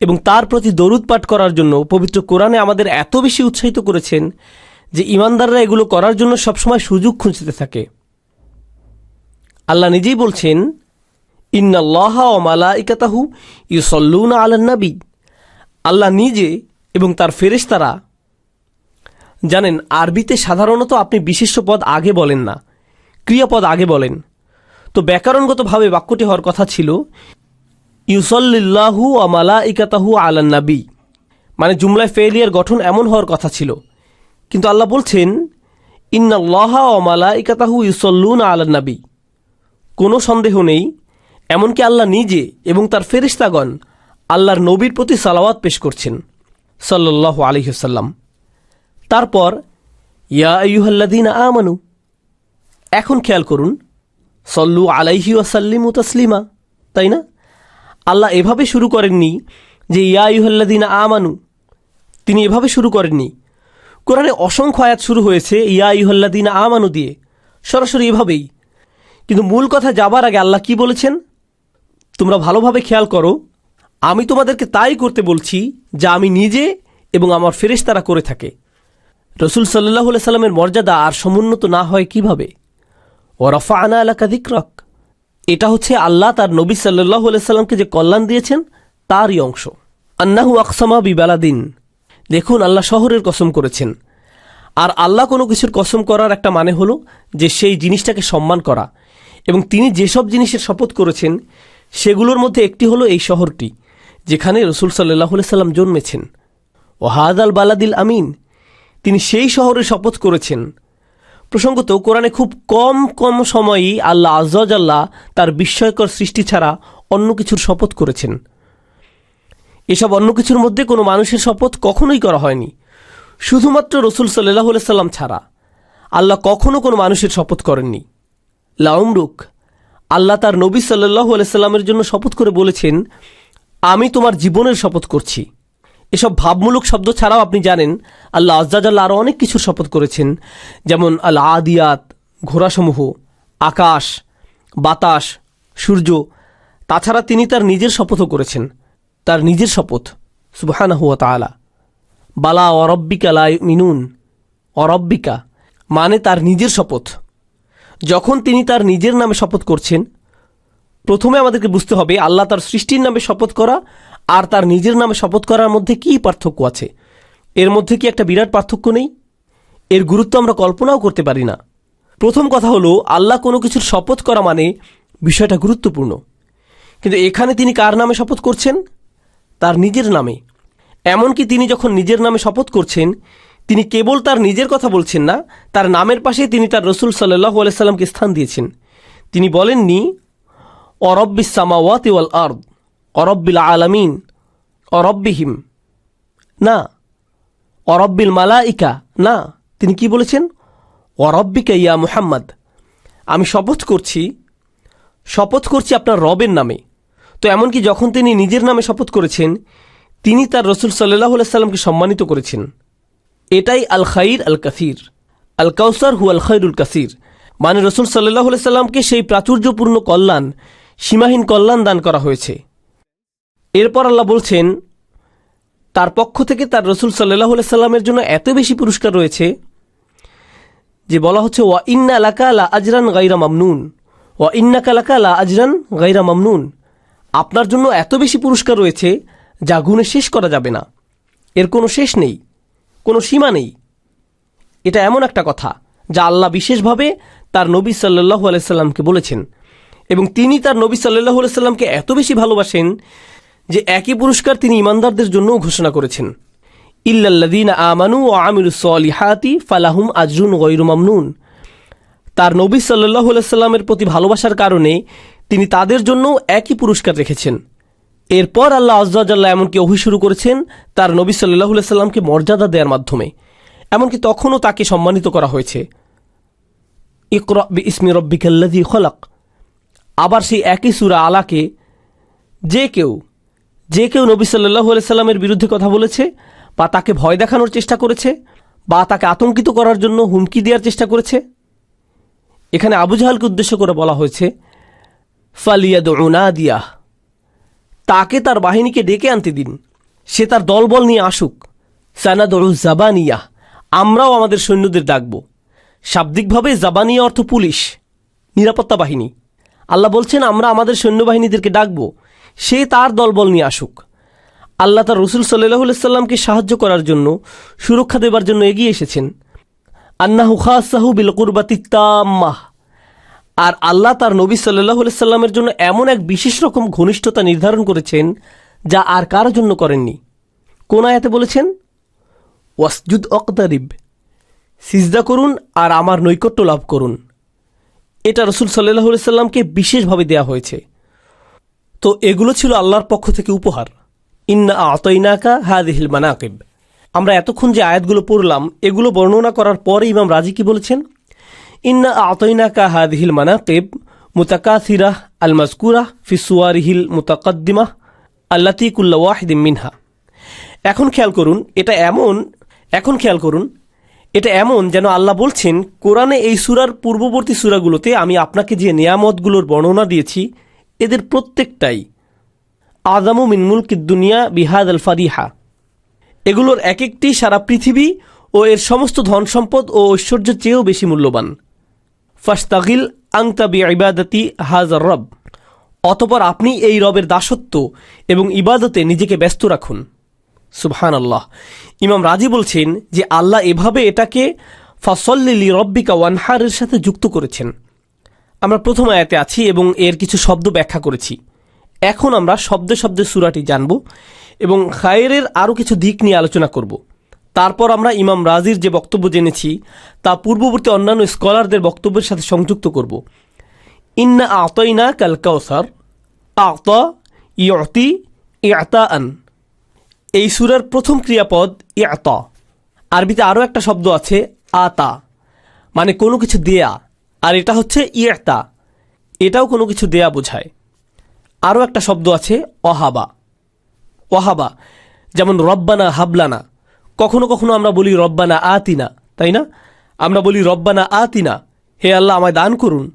এবং তার প্রতি দরুদ পাঠ করার জন্য পবিত্র কোরআনে আমাদের এত বেশি উৎসাহিত করেছেন যে ঈমানদাররা এগুলো করার জন্য সবসময় সুযোগ খুঁজতে থাকে। আল্লাহ নিজেই বলছেন ইন্নাল্লাহা ওয়া মালাইকাতাহু ইউসাল্লুনা আলান নবী, আল্লাহ নিজে এবং তার ফেরেশতারা। জানেন আরবিতে সাধারণত আপনি বিশেষ্য পদ আগে বলেন না, ক্রিয়াপদ আগে বলেন। তো ব্যাকরণগতভাবে বাক্যটি হওয়ার কথা ছিল ইউসাল্লিল্লাহু ওয়া মালাইকাতাহু আলান নবী, মানে জুমলায় ফেলিয়ার গঠন এমন হওয়ার কথা ছিল, কিন্তু আল্লাহ বলছেন ইন্নাল্লাহা ওয়া মালাইকাতাহু ইউসাল্লুনা আলান নবী। কোনো সন্দেহ নেই, এমনকি আল্লাহ নিজে এবং তার ফেরেশতাগণ আল্লাহর নবীর প্রতি সালাওয়াত পেশ করছেন সাল্লাল্লাহু আলাইহি ওয়াসাল্লাম। তারপর ইয়া আইয়ুহাল্লাযীনা আমানু, এখন খেয়াল করুন, সল্লু আলাইহি ওয়াসাল্লিমু তাসলিমা, তাই না? আল্লাহ এভাবে শুরু করেননি যে ইয়া আইয়ুহাল্লাযীনা আমানু, তিনি এভাবে শুরু করেননি। কোরআনে অসংখ্য আয়াত শুরু হয়েছে ইয়া আইয়ুহাল্লাযীনা আমানু দিয়ে, সরাসরি এভাবেই। কিন্তু মূল কথা যাবার আগে আল্লাহ কি বলেছেন তোমরা ভালোভাবে খেয়াল করো, আমি তোমাদেরকে তাই করতে বলছি যা আমি নিজে এবং আমার ফেরেশতারা করে থাকে। রসুল সাল্লাল্লাহু আলাইহি সাল্লামের মর্যাদা আর সমুন্নত না হয় কিভাবে? ওয়া রাফা'না লাকা যিকরাক, এটা হচ্ছে আল্লাহ তার নবী সাল্লাল্লাহু আলাইহি সাল্লামকে যে কল্যাণ দিয়েছেন তারই অংশ। আন্নাহু আকসামা বিবালাদিন, দেখুন আল্লাহ শহরের কসম করেছেন। আর আল্লাহ কোনো কিছুর কসম করার একটা মানে হলো যে সেই জিনিসটাকে সম্মান করা, এবং তিনি যেসব জিনিসের শপথ করেছেন সেগুলোর মধ্যে একটি হলো এই শহরটি যেখানে রসুল সাল্লাল্লাহু আলাইহি সাল্লাম জন্মেছেন। ও হাদাল বালাদিল আমিন, তিনি সেই শহরের শপথ করেছেন। প্রসঙ্গত কোরআনে খুব কম সময়ই আল্লাহ আজ্জা ওয়া জাল্লা তার বিস্ময়কর সৃষ্টি ছাড়া অন্য কিছুর শপথ করেছেন। এসব অন্য কিছুর মধ্যে কোনো মানুষের শপথ কখনোই করা হয়নি, শুধুমাত্র রসুল সাল্লাল্লাহু আলাইহি সাল্লাম ছাড়া আল্লাহ কখনো কোনো মানুষের শপথ করেননি। লাউমরুক, আল্লাহ তার নবী সাল্লাল্লাহু আলাইহি সাল্লামের জন্য শপথ করে বলেছেন আমি তোমার জীবনের শপথ করছি। এসব ভাবমূলক শব্দ ছাড়াও আপনি জানেন আল্লাহ আজ্জা ওয়া জাল্লা আরও অনেক কিছুর শপথ করেছেন, যেমন আল আদিয়াত, ঘোড়াসমূহ, আকাশ, বাতাস, সূর্য। তাছাড়া তিনি তার নিজের শপথও করেছেন, তার নিজের শপথ সুবহানাহু ওয়া তাআলা। বালা ওয়া রাব্বিকা লা ইউমিনুন, অরব্বিকা মানে তার নিজের শপথ। যখন তিনি তার নিজের নামে শপথ করছেন, প্রথমে আমাদেরকে বুঝতে হবে আল্লাহ তার সৃষ্টির নামে শপথ করা আর তার নিজের নামে শপথ করার মধ্যে কী পার্থক্য আছে। এর মধ্যে কি একটা বিরাট পার্থক্য নেই? এর গুরুত্ব আমরা কল্পনাও করতে পারি না। প্রথম কথা হলো আল্লাহ কোনো কিছুর শপথ করা মানে বিষয়টা গুরুত্বপূর্ণ, কিন্তু এখানে তিনি কার নামে শপথ করছেন? তার নিজের নামে। এমনকি তিনি যখন নিজের নামে শপথ করছেন তিনি কেবল তার নিজের কথা বলছেন না, তার নামের পাশে তিনি তার রসুল সাল্লাল্লাহু আলাইহি সাল্লামকে স্থান দিয়েছেন। তিনি বলেননি অরব্বিস সামাওয়াতি ওয়াল আরদ, অরব্বিল আলামিন, অরব্বিহিম না, অরব্বিল মালাইকা না, তিনি কি বলেছেন? অরব্বিকা ইয়া মুহাম্মদ, আমি শপথ করছি আপনার রবের নামে। তো এমনকি যখন তিনি নিজের নামে শপথ করেছেন তিনি তার রসুল সাল্লাল্লাহু আলাইহি সাল্লামকে সম্মানিত করেছেন। এটাই আল খাইর আল কাসির, আল কাউসার হু আল খাইরুল কাসির, মানে রসুল সাল্লাল্লাহু আলাইহি সাল্লামকে সেই প্রাচুর্যপূর্ণ কল্যাণ, সীমাহীন কল্যাণ দান করা হয়েছে। এরপর আল্লাহ বলছেন তার পক্ষ থেকে তার রসুল সাল্লাল্লাহু আলাইহি সাল্লামের জন্য এত বেশি পুরস্কার রয়েছে যে বলা হচ্ছে ওয়া ইন্না লাকা লা আজরান গায়রা মামনুন, ওয়া ইন্নাকা লাকা লা আজরান গায়রা মামনুন, আপনার জন্য এত বেশি পুরস্কার রয়েছে যা গুণে শেষ করা যাবে না, এর কোনো শেষ নেই, কোনো সীমা নেই। এটা এমন একটা কথা যা আল্লাহ বিশেষভাবে তার নবী সাল্লাল্লাহু আলাইহি সাল্লামকে বলেছেন, এবং তিনি তার নবী সাল্লাল্লাহু আলাইহি সাল্লামকে এত বেশি ভালোবাসেন যে একই পুরস্কার তিনি ইমানদারদের জন্যও ঘোষণা করেছেন। ইল্লাল্লাযীনা আমানু ওয়া আমিলুস সলিহাতি ফালাহুম আজরুন গায়রু মামনুন, তার নবী সাল্লাল্লাহু আলাইহি সাল্লামের প্রতি ভালোবাসার কারণে তিনি তাদের জন্য একই পুরস্কার রেখেছেন। এরপর আল্লাহ আজ্জা ওয়া জাল্লা এমনকি ওহী শুরু করেছেন তার নবী সাল্লাল্লাহু আলাইহি সাল্লামকে মর্যাদা দেওয়ার মাধ্যমে, এমনকি তখনও তাকে সম্মানিত করা হয়েছে। ইকরা বিইসমি রাব্বিকাল্লাযী খলাক, আবার সেই একই সূরা আলাকে যে কেউ নবী সাল্লাল্লাহু আলাইহি সাল্লামের বিরুদ্ধে কথা বলেছে বা তাকে ভয় দেখানোর চেষ্টা করেছে বা তাকে আতঙ্কিত করার জন্য হুমকি দেওয়ার চেষ্টা করেছে, এখানে আবু জাহালকে উদ্দেশ্য করে বলা হয়েছে ফালিয়াদউ নাদিয়াহ, তাকে তার বাহিনীকে ডেকে আনতে দিন, সে তার দলবল নিয়ে আসুক। সানাদউ জাবানিয়াহ, আমরাও আমাদের সৈন্যদের ডাকব। শাব্দিকভাবে জাবানিয়া অর্থ পুলিশ, নিরাপত্তা বাহিনী। আল্লাহ বলছেন আমরা আমাদের সৈন্যবাহিনীদেরকে ডাকব, সে তার দলবল নিয়ে আসুক। আল্লাহ তার রসুল সাল্লাল্লাহু আলাইহি সাল্লামকে সাহায্য করার জন্য, সুরক্ষা দেবার জন্য এগিয়ে এসেছেন। আন্নাহু খাসাহু বিল কুরবাতি তাম্মাহ, আর আল্লাহ তার নবী সাল্লাল্লাহু আলাইহি সাল্লামের জন্য এমন এক বিশেষ রকম ঘনিষ্ঠতা নির্ধারণ করেছেন যা আর কারোর জন্য করেননি। কোন আয়াতে বলেছেন, ওয়াসজুদ ওয়াকতারিব, সিজদা করুন আর আমার নৈকট্য লাভ করুন। এটা রাসূল সাল্লাল্লাহু আলাইহি সাল্লামকে বিশেষভাবে দেয়া হয়েছে। তো এগুলো ছিল আল্লাহর পক্ষ থেকে উপহার। ইন্না আতাইনাকা হাযিহিল মানাকিব। আমরা এতক্ষণ যে আয়াতগুলো পড়লাম এগুলো বর্ণনা করার পরে ইমাম রাজি কি বলেছেন, ইন্না আতাইনাকা হাযিহিল মানাকিব মুতাকাসিরাহ আল মাযকুরা ফি সুওয়ারিহিল মুতাকাদ্দিমাহ আল্লাতী কুল্লু ওয়াহিদিন মিনহা। এখন খেয়াল করুন এটা এমন যেন আল্লাহ বলছেন, কোরআনে এই সূরার পূর্ববর্তী সূরাগুলোতে আমি আপনাকে যে নিয়ামতগুলোর বর্ণনা দিয়েছি এদের প্রত্যেকটাই আযামু মিন মুলকিদ দুনিয়া বিহাযাল ফারিহা। এগুলোর এক একটি সারা পৃথিবী ও এর সমস্ত ধন সম্পদ ও ঐশ্বর্যের চেয়েও বেশি মূল্যবান। ফাস্তাগিল আনতা বিইবাদাতি হাযার রব। অতঃপর আপনি এই রবের দাসত্ব এবং ইবাদতে নিজেকে ব্যস্ত রাখুন। সুবহানাল্লাহ। ইমাম রাজি বলছেন যে আল্লাহ এভাবে এটাকে ফাসল্লি লিরব্বিকা ওয়ানহারের সাথে যুক্ত করেছেন। আমরা প্রথম আয়াতে আছি এবং এর কিছু শব্দ ব্যাখ্যা করেছি। এখন আমরা শব্দে শব্দে সূরাটি জানব এবং খায়রের আরও কিছু দিক নিয়ে আলোচনা করব। তারপর আমরা ইমাম রাজির যে বক্তব্য জেনেছি তা পূর্ববর্তী অন্যান্য স্কলারদের বক্তব্যের সাথে সংযুক্ত করব। ইন্না আতাইনা কাল কাউসার, আতা ইয়তি ইআতাআন। এই সূরার প্রথম ক্রিয়াপদ ইআতা। আরবিতে আরও একটা শব্দ আছে আতা, মানে কোনো কিছু দেয়া, আর এটা হচ্ছে ইআতা, এটাও কোনো কিছু দেয়া বোঝায়। আরও একটা শব্দ আছে ওয়াহাবা। ওয়াহাবা যেমন রব্বানা হাবলানা। কখনো কখনো আমরা বলি রব্বানা আতিনা, তাই না? আমরা বলি রব্বানা আতিনা, হে আল্লাহ আমায় দান করুন।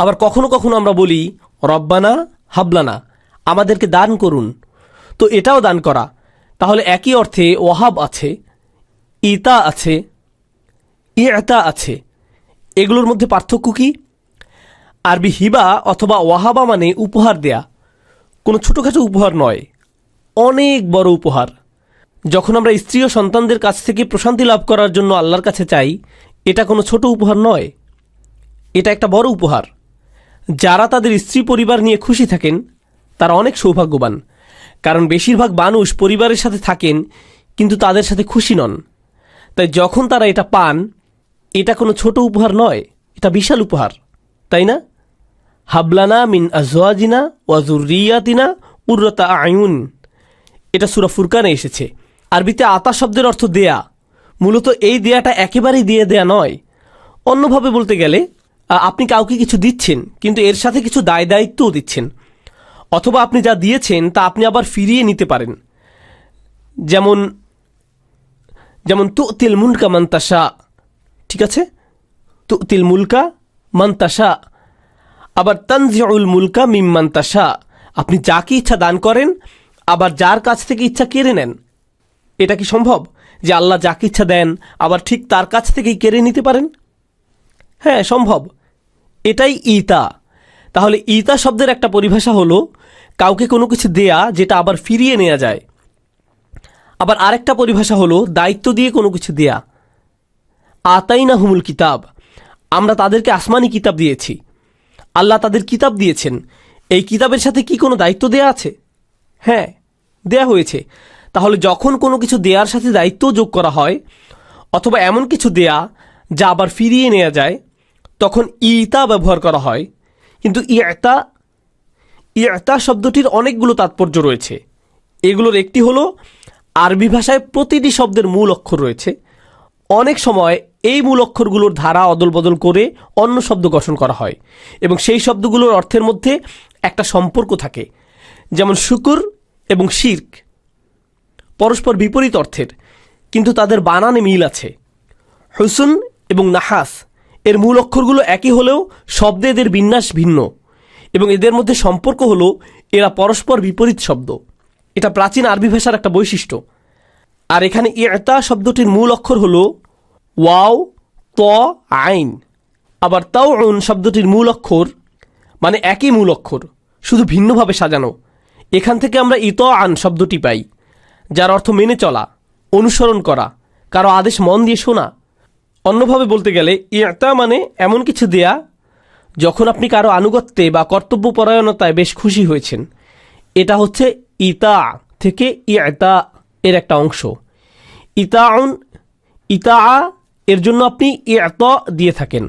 আবার কখনো কখনো আমরা বলি রব্বানা হাবলানা, আমাদেরকে দান করুন। তো এটাও দান করা। তাহলে একই অর্থে ওয়াহাব আছে, ইতা আছে, ইআতা আছে। এগুলোর মধ্যে পার্থক্য কি? আরবি হিবা অথবা ওয়াহাবা মানে উপহার দেয়া, কোনো ছোটোখাটো উপহার নয়, অনেক বড় উপহার। যখন আমরা স্ত্রী ও সন্তানদের কাছ থেকে প্রশান্তি লাভ করার জন্য আল্লাহর কাছে চাই, এটা কোনো ছোট উপহার নয়, এটা একটা বড় উপহার। যারা তাদের স্ত্রী পরিবার নিয়ে খুশি থাকেন তারা অনেক সৌভাগ্যবান, কারণ বেশিরভাগ মানুষ পরিবারের সাথে থাকেন কিন্তু তাদের সাথে খুশি নন। তাই যখন তারা এটা পান, এটা কোনো ছোট উপহার নয়, এটা বিশাল উপহার, তাই না? হাবলানা মিন আজওয়াজিনা ওয়া যুররিয়াতিনা কুররাতা আয়ুন, এটা সূরা ফুরকানে এসেছে। আরবিতে আতা শব্দের অর্থ দেয়া। মূলত এই দেয়াটা একেবারেই দিয়ে দেয়া নয়। অন্যভাবে বলতে গেলে আপনি কাউকে কিছু দিচ্ছেন কিন্তু এর সাথে কিছু দায় দায়িত্বও দিচ্ছেন, অথবা আপনি যা দিয়েছেন তা আপনি আবার ফিরিয়ে নিতে পারেন। যেমন তুতিল মুলকা মান তাশা, ঠিক আছে? তুতিল মুলকা মান তাশা। আবার তানজিউল মুলকা মিম্মান তাশা, আপনি যাকে ইচ্ছা দান করেন আবার যার কাছ থেকে ইচ্ছা কেড়ে নেন। এটা কি সম্ভব যে আল্লাহ যাকে ইচ্ছা দেন আবার ঠিক তার কাছ থেকেই কেড়ে নিতে পারেন? হ্যাঁ, সম্ভব। এটাই ইতা। তাহলে ইতা শব্দের একটা পরিভাষা হলো কাউকে কোনো কিছু দেয়া যেটা আবার ফিরিয়ে নেওয়া যায়। আবার আরেকটা পরিভাষা হলো দায়িত্ব দিয়ে কোনো কিছু দেয়া। আতাইনা হুমুল কিতাব, আমরা তাদেরকে আসমানি কিতাব দিয়েছি। আল্লাহ তাদের কিতাব দিয়েছেন, এই কিতাবের সাথে কি কোনো দায়িত্ব দেয়া আছে? হ্যাঁ, দেয়া হয়েছে। তাহলে যখন কোনো কিছু দেয়ার সাথে দায়িত্ব যোগ করা হয় অথবা এমন কিছু দেয়া যা আবার ফিরিয়ে নেওয়া যায়, তখন ইতা ব্যবহার করা হয়। কিন্তু ইতা শব্দটির অনেকগুলো তাৎপর্য রয়েছে। এগুলোর একটি হলো আরবি ভাষায় প্রতিটি শব্দের মূল অক্ষর রয়েছে। অনেক সময় এই মূল অক্ষরগুলোর ধারা অদল বদল করে অন্য শব্দ গঠন করা হয় এবং সেই শব্দগুলোর অর্থের মধ্যে একটা সম্পর্ক থাকে। যেমন শুকুর এবং শিরক পরস্পর বিপরীত অর্থের, কিন্তু তাদের বানানে মিল আছে। হুসন এবং নাহাস এর মূল অক্ষরগুলো একই হলেও শব্দে এদের বিন্যাস ভিন্ন এবং এদের মধ্যে সম্পর্ক হলো এরা পরস্পর বিপরীত শব্দ। এটা প্রাচীন আরবি ভাষার একটা বৈশিষ্ট্য। আর এখানে ইতা শব্দটির মূল অক্ষর হলো ওয়াও ত আইন। আবার তাউন শব্দটির মূল অক্ষর মানে একই মূল অক্ষর, শুধু ভিন্নভাবে সাজানো। এখান থেকে আমরা ইতআন শব্দটি পাই, যার অর্থ মেনে চলা, অনুসরণ করা, কারো আদেশ মন দিয়ে শোনা। অন্যভাবে বলতে গেলে ইতা মানে এমন কিছু দেয়া যখন আপনি কারো আনুগত্যে বা কর্তব্যপরায়ণতায় বেশ খুশি হয়েছেন। এটা হচ্ছে ইতা থেকে ইতা এর একটা অংশ। ইতা এর জন্য আপনি ইতা দিয়ে থাকেন।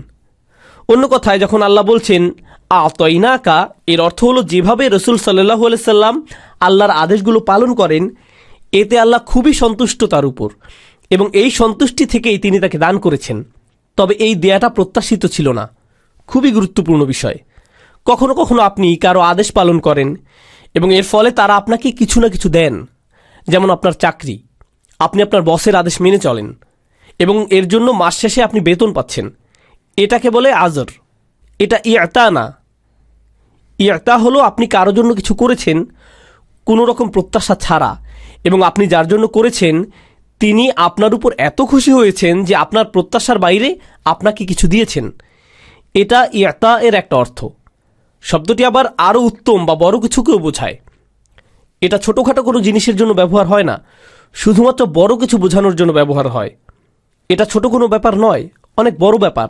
অন্য কথায় যখন আল্লাহ বলছেন আতইনাকা, এর অর্থ হলো যেভাবে রসুল সাল্লাল্লাহু আলাইহি সাল্লাম আল্লাহর আদেশগুলো পালন করেন এতে আল্লাহ খুবই সন্তুষ্ট তার উপর, এবং এই সন্তুষ্টি থেকেই তিনি তাকে দান করেছেন। তবে এই দেয়াটা প্রত্যাশিত ছিল না। খুবই গুরুত্বপূর্ণ বিষয়। কখনো কখনো আপনি কারো আদেশ পালন করেন এবং এর ফলে তারা আপনাকে কিছু না কিছু দেন, যেমন আপনার চাকরি। আপনি আপনার বসের আদেশ মেনে চলেন এবং এর জন্য মাস শেষে আপনি বেতন পাচ্ছেন। এটাকে বলে আজর। এটা ইতা না। ইতা হলো আপনি কারোর জন্য কিছু করেছেন কোনো রকম প্রত্যাশা ছাড়া, এবং আপনি যার জন্য করেছেন তিনি আপনার উপর এত খুশি হয়েছেন যে আপনার প্রত্যাশার বাইরে আপনাকে কিছু দিয়েছেন। এটা ইতা এর একটা অর্থ। শব্দটি আবার আরও উত্তম বা বড় কিছুকেও বোঝায়। এটা ছোটোখাটো কোনো জিনিসের জন্য ব্যবহার হয় না, শুধুমাত্র বড় কিছু বোঝানোর জন্য ব্যবহার হয়। এটা ছোট কোনো ব্যাপার নয়, অনেক বড় ব্যাপার।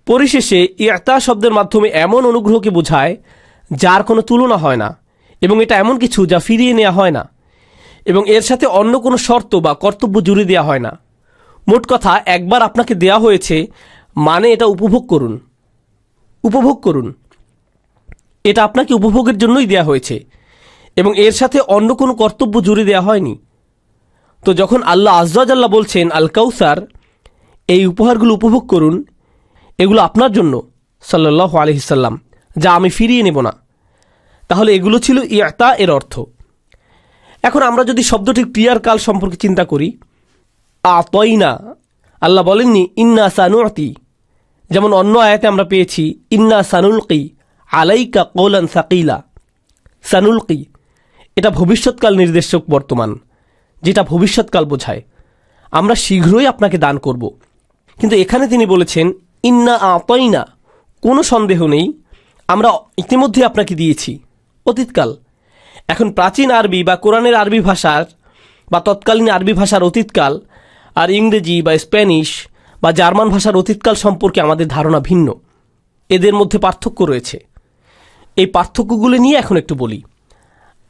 পরিশেষে ইতা শব্দের মাধ্যমে এমন অনুগ্রহকে বোঝায় যার কোনো তুলনা হয় না, এবং এটা এমন কিছু যা ফিরিয়ে নেওয়া হয় না, এবং এর সাথে অন্য কোনো শর্ত বা কর্তব্য জুড়ে দেওয়া হয় না। মোট কথা, একবার আপনাকে দেয়া হয়েছে মানে এটা উপভোগ করুন। উপভোগ করুন। এটা আপনাকে উপভোগের জন্যই দেয়া হয়েছে, এবং এর সাথে অন্য কোনো কর্তব্য জুড়ে দেওয়া হয়নি। তো যখন আল্লাহ আয্যা ওয়া জাল্লা বলছেন আল কাউসার, এই উপহারগুলো উপভোগ করুন, এগুলো আপনার জন্য সাল্লাল্লাহু আলাইহি সাল্লাম, যা আমি ফিরিয়ে নেব না, তাহলে এগুলো ছিল ইতা এর অর্থ। এখন আমরা যদি শব্দটির ক্রিয়ার কাল সম্পর্কে চিন্তা করি, আতইনা, আল্লাহ বলেননি ইন্না সানুতি। যেমন অন্য আয়াতে আমরা পেয়েছি ইন্না সানুলকি আলাইকা কওলান সাকিলা। সানুলকি এটা ভবিষ্যৎকাল নির্দেশক বর্তমান, যেটা ভবিষ্যৎকাল বোঝায়। আমরা শীঘ্রই আপনাকে দান করব। কিন্তু এখানে তিনি বলেছেন ইন্না আতইনা, কোনো সন্দেহ নেই আমরা ইতিমধ্যে আপনাকে দিয়েছি, অতীতকাল। এখন প্রাচীন আরবি বা কোরআনের আরবি ভাষার বা তৎকালীন আরবি ভাষার অতীতকাল আর ইংরেজি বা স্প্যানিশ বা জার্মান ভাষার অতীতকাল সম্পর্কে আমাদের ধারণা ভিন্ন। এদের মধ্যে পার্থক্য রয়েছে। এই পার্থক্যগুলো নিয়ে এখন একটু বলি।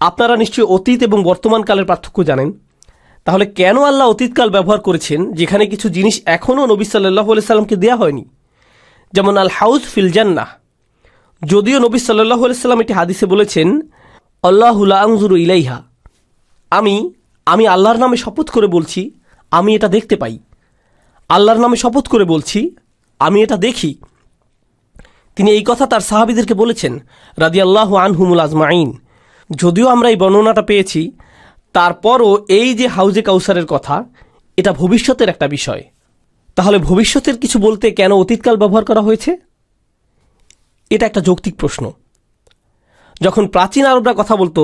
আপনারা নিশ্চয়ই অতীত এবং বর্তমান কালের পার্থক্য জানেন। তাহলে কেন আল্লাহ অতীতকাল ব্যবহার করেছেন যেখানে কিছু জিনিস এখনও নবী সাল্লাল্লাহু আলাইহি সাল্লামকে দেওয়া হয়নি? যেমন আল হাউজ ফিল জান্নাহ। যদিও নবী সাল্লাল্লাহু আলাইহি সাল্লাম এটি হাদিসে বলেছেন আল্লাহু লা আনজুরু ইলাইহা, আমি আল্লাহর নামে শপথ করে বলছি আমি এটা দেখতে পাই। আল্লাহর নামে শপথ করে বলছি আমি এটা দেখি। তিনি এই কথা তার সাহাবীদেরকে বলেছেন রাদিয়াল্লাহু আনহুমুল আজমাইন। যদিও আমরা এই বর্ণনাটা পেয়েছি, তারপরও এই যে হাউজে কাউসারের কথা, এটা ভবিষ্যতের একটা বিষয়। তাহলে ভবিষ্যতের কিছু বলতে কেন অতীতকাল ব্যবহার করা হয়েছে? এটা একটা যৌক্তিক প্রশ্ন। যখন প্রাচীন আরবরা কথা বলতো,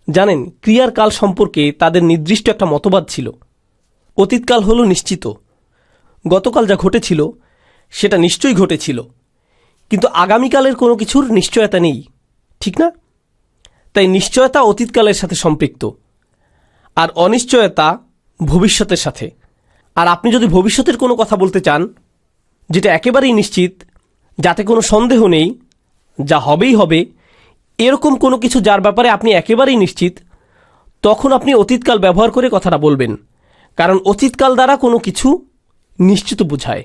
জানেন, ক্রিয়ার কাল সম্পর্কে তাদের নির্দিষ্ট একটা মতবাদ ছিল। অতীতকাল হলো নিশ্চিত, গতকাল যা ঘটেছিল সেটা নিশ্চয়ই ঘটেছিল, কিন্তু আগামীকালের কোনো কিছুর নিশ্চয়তা নেই, ঠিক না? তাই নিশ্চয়তা অতীতকালের সাথে সম্পৃক্ত, আর অনিশ্চয়তা ভবিষ্যতের সাথে। আর আপনি যদি ভবিষ্যতের কোনো কথা বলতে চান যেটা একেবারেই নিশ্চিত, যাতে কোনো সন্দেহ নেই, যা হবেই হবে, এরকম কোনো কিছু যার ব্যাপারে আপনি একেবারেই নিশ্চিত, তখন আপনি অতীতকাল ব্যবহার করে কথাটা বলবেন, কারণ অতীতকাল দ্বারা কোনো কিছু নিশ্চিত বোঝায়।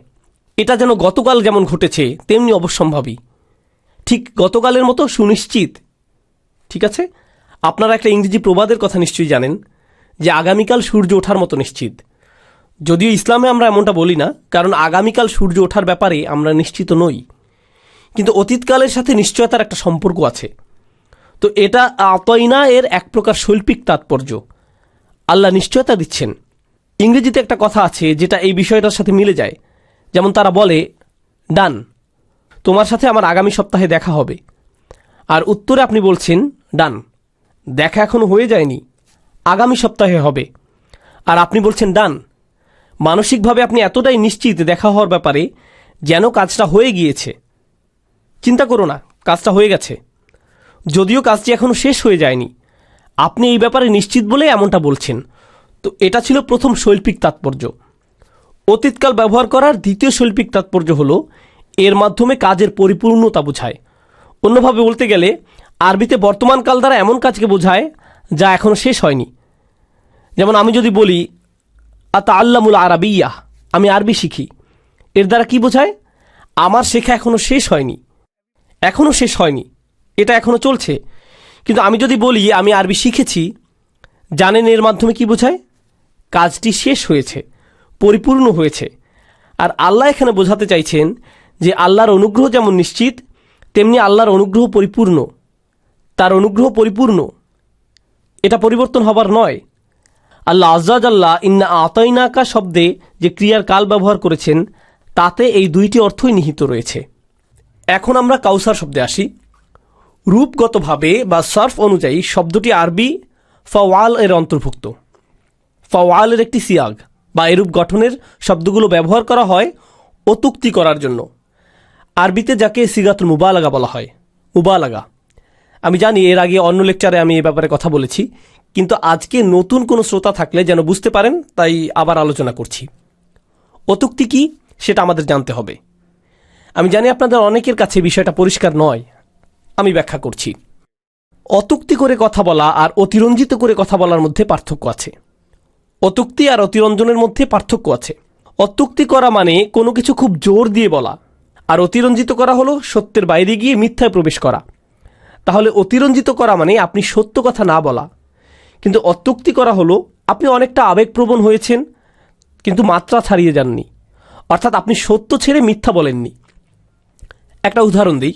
এটা যেন গতকাল যেমন ঘটেছে তেমনি অবশ্যম্ভাবী, ঠিক গতকালের মতো সুনিশ্চিত। ঠিক আছে? আপনারা একটা ইংরেজি প্রবাদের কথা নিশ্চয়ই জানেন যে আগামীকাল সূর্য ওঠার মতো নিশ্চিত। যদিও ইসলামে আমরা এমনটা বলি না, কারণ আগামীকাল সূর্য ওঠার ব্যাপারে আমরা নিশ্চিত নই, কিন্তু অতীতকালের সাথে নিশ্চয়তার একটা সম্পর্ক আছে। তো এটা আতইনা এর এক প্রকার শৈল্পিক তাৎপর্য। আল্লাহ নিশ্চয়তা দিচ্ছেন। ইংরেজিতে একটা কথা আছে যেটা এই বিষয়টার সাথে মিলে যায়। যেমন তারা বলে, ডান, তোমার সাথে আমার আগামী সপ্তাহে দেখা হবে। আর উত্তরে আপনি বলছেন, ডান, দেখা এখনো হয়ে যায়নি, আগামী সপ্তাহে হবে। আর আপনি বলছেন, ডান, মানসিকভাবে আপনি এতটাই নিশ্চিত দেখা হওয়ার ব্যাপারে যেন কাজটা হয়ে গিয়েছে। চিন্তা করো না, কাজটা হয়ে গেছে, যদিও কাজটি এখনো শেষ হয়ে যায়নি। আপনি এই ব্যাপারে নিশ্চিত বলে এমনটা বলছেন। তো এটা ছিল প্রথম শৈল্পিক তাৎপর্য। অতীতকাল ব্যবহার করার দ্বিতীয় শৈল্পিক তাৎপর্য হলো এর মাধ্যমে কাজের পরিপূর্ণতা বোঝায়। অন্যভাবে বলতে গেলে আরবিতে বর্তমান কাল দ্বারা এমন কাজকে বোঝায় যা এখনও শেষ হয়নি। যেমন আমি যদি বলি আতাআল্লামুল আরাবিয়্যাহ, আমি আরবি শিখি, এর দ্বারা কি বোঝায়? আমার শেখা এখনও শেষ হয়নি, এখনও শেষ হয়নি, এটা এখনও চলছে। কিন্তু আমি যদি বলি আমি আরবি শিখেছি, জানেন এর মাধ্যমে কি বোঝায়? কাজটি শেষ হয়েছে, পরিপূর্ণ হয়েছে। আর আল্লাহ এখানে বোঝাতে চাইছেন যে আল্লাহর অনুগ্রহ যেমন নিশ্চিত, তেমনি আল্লাহর অনুগ্রহ পরিপূর্ণ, তার অনুগ্রহ পরিপূর্ণ, এটা পরিবর্তন হবার নয়। আল্লাহ আজ্জা জাল্লা ইন্না আতাইনাকা শব্দে যে ক্রিয়ার কাল ব্যবহার করেছেন তাতে এই দুইটি অর্থই নিহিত রয়েছে। এখন আমরা কাউসার শব্দে আসি। রূপগতভাবে বা সার্ফ অনুযায়ী শব্দটি আরবি ফাওয়াল এর অন্তর্ভুক্ত। ফাওয়ালের একটি সিয়াগ বা এরূপ গঠনের শব্দগুলো ব্যবহার করা হয় অতুক্তি করার জন্য। আরবিতে যাকে সিগাতুল মুবালাগা বলা হয়, মুবালাগা। আমি জানি এর আগে অন্য লেকচারে আমি এ ব্যাপারে কথা বলেছি, কিন্তু আজকে নতুন কোনো শ্রোতা থাকলে যেন বুঝতে পারেন তাই আবার আলোচনা করছি। অতুক্তি কি সেটা আমাদের জানতে হবে। আমি জানি আপনাদের অনেকের কাছে বিষয়টা পরিষ্কার নয়, আমি ব্যাখ্যা করছি। অতুক্তি করে কথা বলা আর অতিরঞ্জিত করে কথা বলার মধ্যে পার্থক্য আছে। অতুক্তি আর অতিরঞ্জনের মধ্যে পার্থক্য আছে। অতুক্তি করা মানে কোনো কিছু খুব জোর দিয়ে বলা, আর অতিরঞ্জিত করা হলো সত্যের বাইরে গিয়ে মিথ্যায় প্রবেশ করা। তাহলে অতিরঞ্জিত করা মানে আপনি সত্য কথা না বলা, কিন্তু অত্যুক্তি করা হলো আপনি অনেকটা আবেগপ্রবণ হয়েছেন কিন্তু মাত্রা ছাড়িয়ে যাননি, অর্থাৎ আপনি সত্য ছেড়ে মিথ্যা বলেননি। একটা উদাহরণ দিই।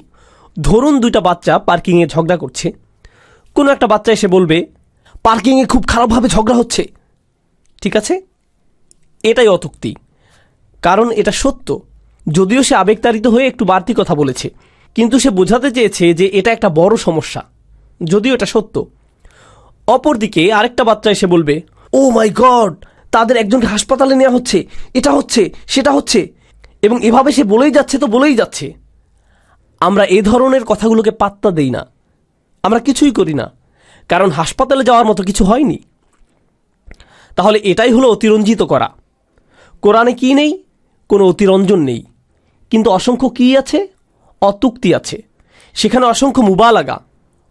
ধরুন দুইটা বাচ্চা পার্কিংয়ে ঝগড়া করছে। কোনো একটা বাচ্চা এসে বলবে পার্কিংয়ে খুব খারাপভাবে ঝগড়া হচ্ছে। ঠিক আছে, এটাই অত্যুক্তি, কারণ এটা সত্য। যদিও সে আবেগতাড়িত হয়ে একটু বাড়তি কথা বলেছে, কিন্তু সে বোঝাতে চেয়েছে যে এটা একটা বড় সমস্যা, যদিও এটা সত্য। অপরদিকে আরেকটা বাচ্চা এসে বলবে ও মাই গড, তাদের একজনকে হাসপাতালে নেওয়া হচ্ছে, এটা হচ্ছে, সেটা হচ্ছে, এবং এভাবে সে বলেই যাচ্ছে তো বলেই যাচ্ছে। আমরা এ ধরনের কথাগুলোকে পাত্তা দেই না, আমরা কিছুই করি না, কারণ হাসপাতালে যাওয়ার মতো কিছু হয়নি। তাহলে এটাই হলো অতিরঞ্জিত করা। কোরআনে কি নেই? কোনো অতিরঞ্জন নেই, কিন্তু অসংখ্য কি আছে? অতুক্তি আছে। সেখানে অসংখ্য মুবালাগা,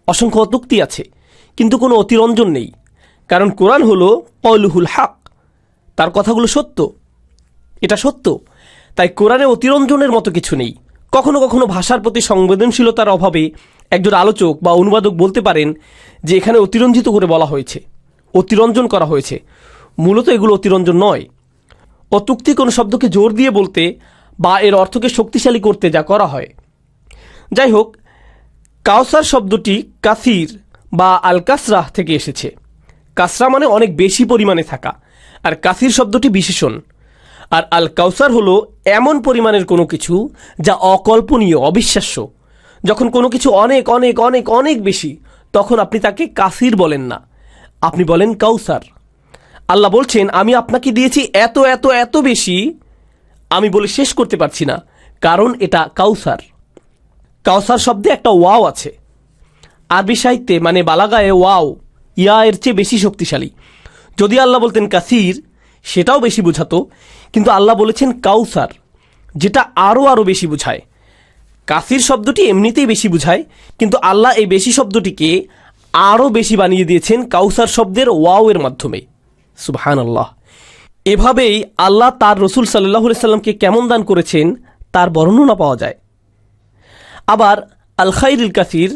অসংখ্য অতুক্তি আছে, কিন্তু কোনো অতিরঞ্জন নেই, কারণ কোরআন হলো কওলুহুল হক, তার কথাগুলো সত্য, এটা সত্য। তাই কোরআনে অতিরঞ্জনের মতো কিছু নেই। কখনো কখনো ভাষার প্রতি সংবেদনশীলতার অভাবে একজন আলোচক বা অনুবাদক বলতে পারেন যে এখানে অতিরঞ্জিত করে বলা হয়েছে, অতিরঞ্জন করা হয়েছে। মূলত এগুলো অতিরঞ্জন নয়। অতুক্তি কোনো শব্দকে জোর দিয়ে বলতে বা এর অর্থকে শক্তিশালী করতে যা করা হয়। যাই হোক, কাউসার শব্দটি কাসির বা আল কাসরাহ থেকে এসেছে। কাসরা মানে অনেক বেশি পরিমাণে থাকা, আর কাসির শব্দটি বিশেষণ। আর আল কাউসার হলো এমন পরিমাণের কোনো কিছু যা অকল্পনীয়, অবিশ্বাস্য। যখন কোনো কিছু অনেক অনেক অনেক অনেক বেশি, তখন আপনি তাকে কাসির বলেন না, আপনি বলেন কাউসার। আল্লাহ বলছেন আমি আপনাকে দিয়েছি এত এত এত বেশি, আমি বলে শেষ করতে পারছি না, কারণ এটা কাউসার। কাউসার শব্দে একটা ওয়াও আছে। আরবি সাহিত্যে মানে বালাগায়ে ওয়াও ইয়া এর চেয়ে বেশি শক্তিশালী। যদি আল্লাহ বলতেন কাসির, সেটাও বেশি বোঝাতো, কিন্তু আল্লাহ বলেছেন কাউসার, যেটা আরও আরও বেশি বোঝায়। কাসির শব্দটি এমনিতেই বেশি বোঝায়, কিন্তু আল্লাহ এই বেশি শব্দটিকে আরও বেশি বানিয়ে দিয়েছেন কাউসার শব্দের ওয়াও এর মাধ্যমে। সুবহানাল্লাহ। এভাবেই আল্লাহ তার রসুল সাল্লাল্লাহু আলাইহি সাল্লামকে কেমন দান করেছেন তার বর্ণনা পাওয়া যায়। আবার আল খাইরুল কাসির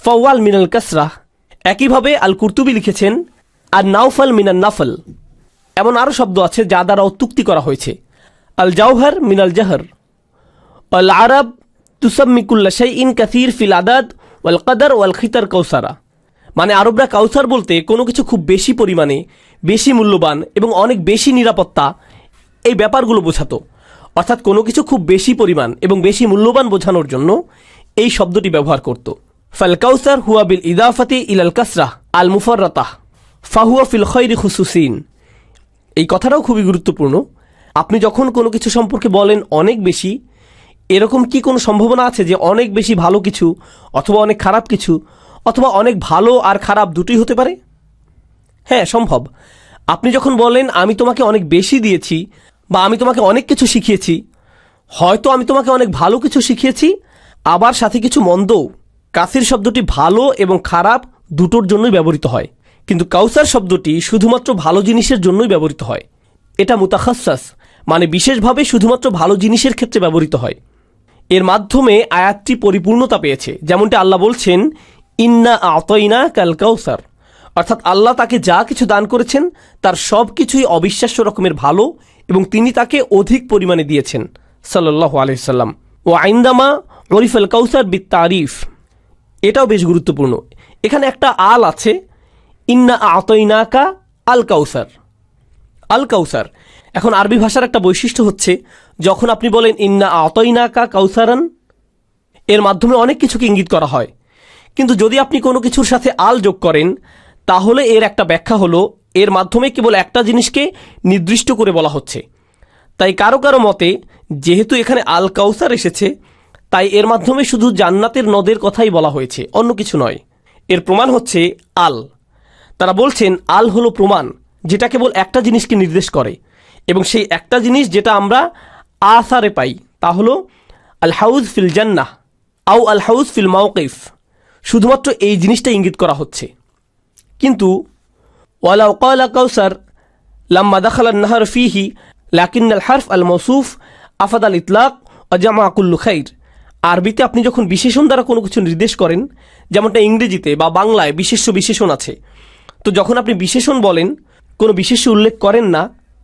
ফাওয়াল মিনাল কাসরাহ, একইভাবে আল কুরতুবি লিখেছেন আর নাওফাল মিনাল নাফল। এমন আরও শব্দ আছে যা দ্বারা অত্যুক্তি করা হয়েছে। আল জাওহার মিনাল জাহর, আল আরব তুসাম্মিকুল্লা শাইইন কাসির ফিল আদাদ ওয়াল কদর ওয়াল খিতার কাউসারা, মানে আরবরা কাউসার বলতে কোনো কিছু খুব বেশি পরিমাণে, বেশি মূল্যবান এবং অনেক বেশি নিরাপত্তা, এই ব্যাপারগুলো বোঝাতো। অর্থাৎ কোনো কিছু খুব বেশি পরিমাণ এবং বেশি মূল্যবান বোঝানোর জন্য এই শব্দটি ব্যবহার করত। ফাল কাউসার হুয়া বিল ইদাফাতি ইলাল কাসরাহ আল মুফাররাতাহ ফাহুয়া ফিল খৈরি খুসুসিন। এই কথাটাও খুবই গুরুত্বপূর্ণ। আপনি যখন কোনো কিছু সম্পর্কে বলেন অনেক বেশি, এরকম কি কোনো সম্ভাবনা আছে যে অনেক বেশি ভালো কিছু অথবা অনেক খারাপ কিছু অথবা অনেক ভালো আর খারাপ দুটোই হতে পারে? হ্যাঁ, সম্ভব। আপনি যখন বলেন আমি তোমাকে অনেক বেশি দিয়েছি বা আমি তোমাকে অনেক কিছু শিখিয়েছি, হয়তো আমি তোমাকে অনেক ভালো কিছু শিখিয়েছি, আবার সাথে কিছু মন্দও। কাসির শব্দটি ভালো এবং খারাপ দুটোর জন্যই ব্যবহৃত হয়, কিন্তু কাউসার শব্দটি শুধুমাত্র ভালো জিনিসের জন্যই ব্যবহৃত হয়। এটা মুতাখাসসাস, মানে বিশেষভাবে শুধুমাত্র ভালো জিনিসের ক্ষেত্রে ব্যবহৃত হয়। এর মাধ্যমে আয়াতটি পরিপূর্ণতা পেয়েছে, যেমনটি আল্লাহ বলছেন ইন্না আতাইনা কাল কাউসার, অর্থাৎ আল্লাহ তাকে যা কিছু দান করেছেন তার সব কিছুই অবিশ্বাস্য রকমের ভালো এবং তিনি তাকে অধিক পরিমাণে দিয়েছেন সাল্লাল্লাহু আলাইহি সাল্লাম। ও আইন্দামা ওরিফ আল কাউসার বিত তারিফ, এটাও বেশ গুরুত্বপূর্ণ। এখানে একটা আল আছে, ইন্না আতাইনাকা আল কাউসার। আল কাউসার, এখন আরবি ভাষার একটা বৈশিষ্ট্য হচ্ছে যখন আপনি বলেন ইন্না আতাইনাকা কাউসারান, এর মাধ্যমে অনেক কিছুকে ইঙ্গিত করা হয়, কিন্তু যদি আপনি কোনো কিছুর সাথে আল যোগ করেন তাহলে এর একটা ব্যাখ্যা হলো এর মাধ্যমে কেবল একটা জিনিসকে নির্দিষ্ট করে বলা হচ্ছে। তাই কারো কারো মতে যেহেতু এখানে আল কাউসার এসেছে, তাই এর মাধ্যমে শুধু জান্নাতের নদের কথাই বলা হয়েছে, অন্য কিছু নয়। এর প্রমাণ হচ্ছে আল। তারা বলছেন আল হলো প্রমাণ, যেটা কেবল একটা জিনিসকে নির্দেশ করে, এবং সেই একটা জিনিস যেটা আমরা আসারে পাই তা হলো আল হাউজ ফিল জান্নাহ আও আল হাউজ ফিল মাওকিফ। শুধুমাত্র এই জিনিসটা ইঙ্গিত করা হচ্ছে। কিন্তু ওয়ালাউ ক্বালা কাউসার লাম্মা দাখালা আন-নাহার ফীহি লাকিন আল হারফ আল মাওসুফ আফাদ আল ইতলাক ওয়া জামা কুল্লু খাইর। আরবিতে আপনি যখন বিশেষণ দ্বারা কোনো কিছু নির্দেশ করেন, যেমনটা ইংরেজিতে বা বাংলায় বিশেষ্য বিশেষণ আছে, তো যখন আপনি বিশেষণ বলেন, কোনো বিশেষ্য উল্লেখ করেন না,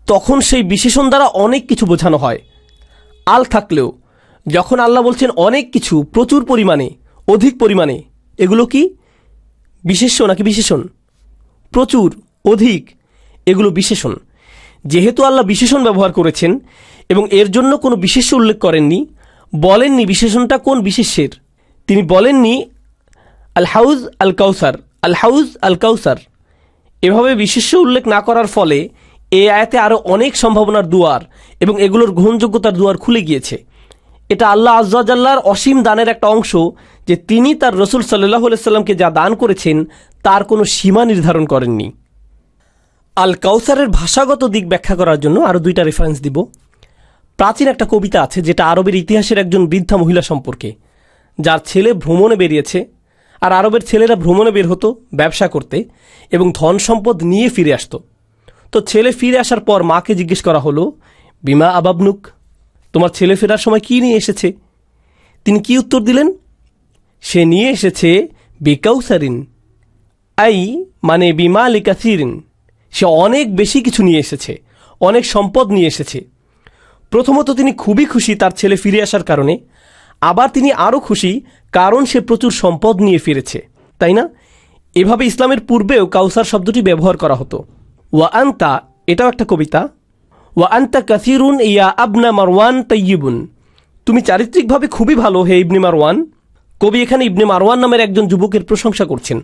তখন সেই বিশেষণ দ্বারা অনেক কিছু বোঝানো হয়। আল থাকলেও যখন আল্লাহ বলছেন অনেক কিছু, প্রচুর পরিমাণে, অধিক পরিমাণে, এগুলো কি বিশেষ্য নাকি বিশেষণ? প্রচুর, অধিক, এগুলো বিশেষণ। যেহেতু আল্লাহ বিশেষণ ব্যবহার করেছেন এবং এর জন্য কোনো বিশেষ্য উল্লেখ করেননি, বলেননি বিশেষণটা কোন বিশেষ্যের, তিনি বলেননি আল হাউজ আল কাউসার, আল হাউজ আল কাউসার, এভাবে বিশেষ্য উল্লেখ না করার ফলে এই আয়াতে আরও অনেক সম্ভাবনার দুয়ার এবং এগুলোর গ্রহণযোগ্যতার দুয়ার খুলে গিয়েছে। এটা আল্লাহ আয্যা ওয়া জাল্লার অসীম দানের একটা অংশ যে তিনি তার রসুল সাল্লাল্লাহু আলাইহি সাল্লামকে যা দান করেছেন তার কোনো সীমা নির্ধারণ করেননি। আল কাউসারের ভাষাগত দিক ব্যাখ্যা করার জন্য আরও দুইটা রেফারেন্স দিব। প্রাচীন একটা কবিতা আছে যেটা আরবের ইতিহাসের একজন বৃদ্ধা মহিলা সম্পর্কে, যার ছেলে ভ্রমণে বেরিয়েছে, আর আরবের ছেলেরা ভ্রমণে বের হতো ব্যবসা করতে এবং ধন সম্পদ নিয়ে ফিরে আসতো। তো ছেলে ফিরে আসার পর মাকে জিজ্ঞেস করা হলো, বিমা আবাবনুক, তোমার ছেলে ফেরার সময় কি নিয়ে এসেছে? তিনি কি উত্তর দিলেন? সে নিয়ে এসেছে বিকাউসারিন, আই মানে বিমা লিকাসিরিন, সে অনেক বেশি কিছু নিয়ে এসেছে, অনেক সম্পদ নিয়ে এসেছে। প্রথমত তিনি খুবই খুশি তার ছেলে ফিরে আসার কারণে, আবার তিনি আরও খুশি কারণ সে প্রচুর সম্পদ নিয়ে ফিরেছে, তাই না? এভাবে ইসলামের পূর্বেও কাউসার শব্দটি ব্যবহার করা হতো। ওয়া আন্তা, এটাও একটা কবিতা, ওয়া আন্তা কাসিরুন ইয়া আবনা মারওয়ান তাইয়িবুন, তুমি চারিত্রিকভাবে খুবই ভালো হে ইবনে মারওয়ান। কবি এখানে ইবনে মারওয়ান নামের একজন যুবকের প্রশংসা করছেন,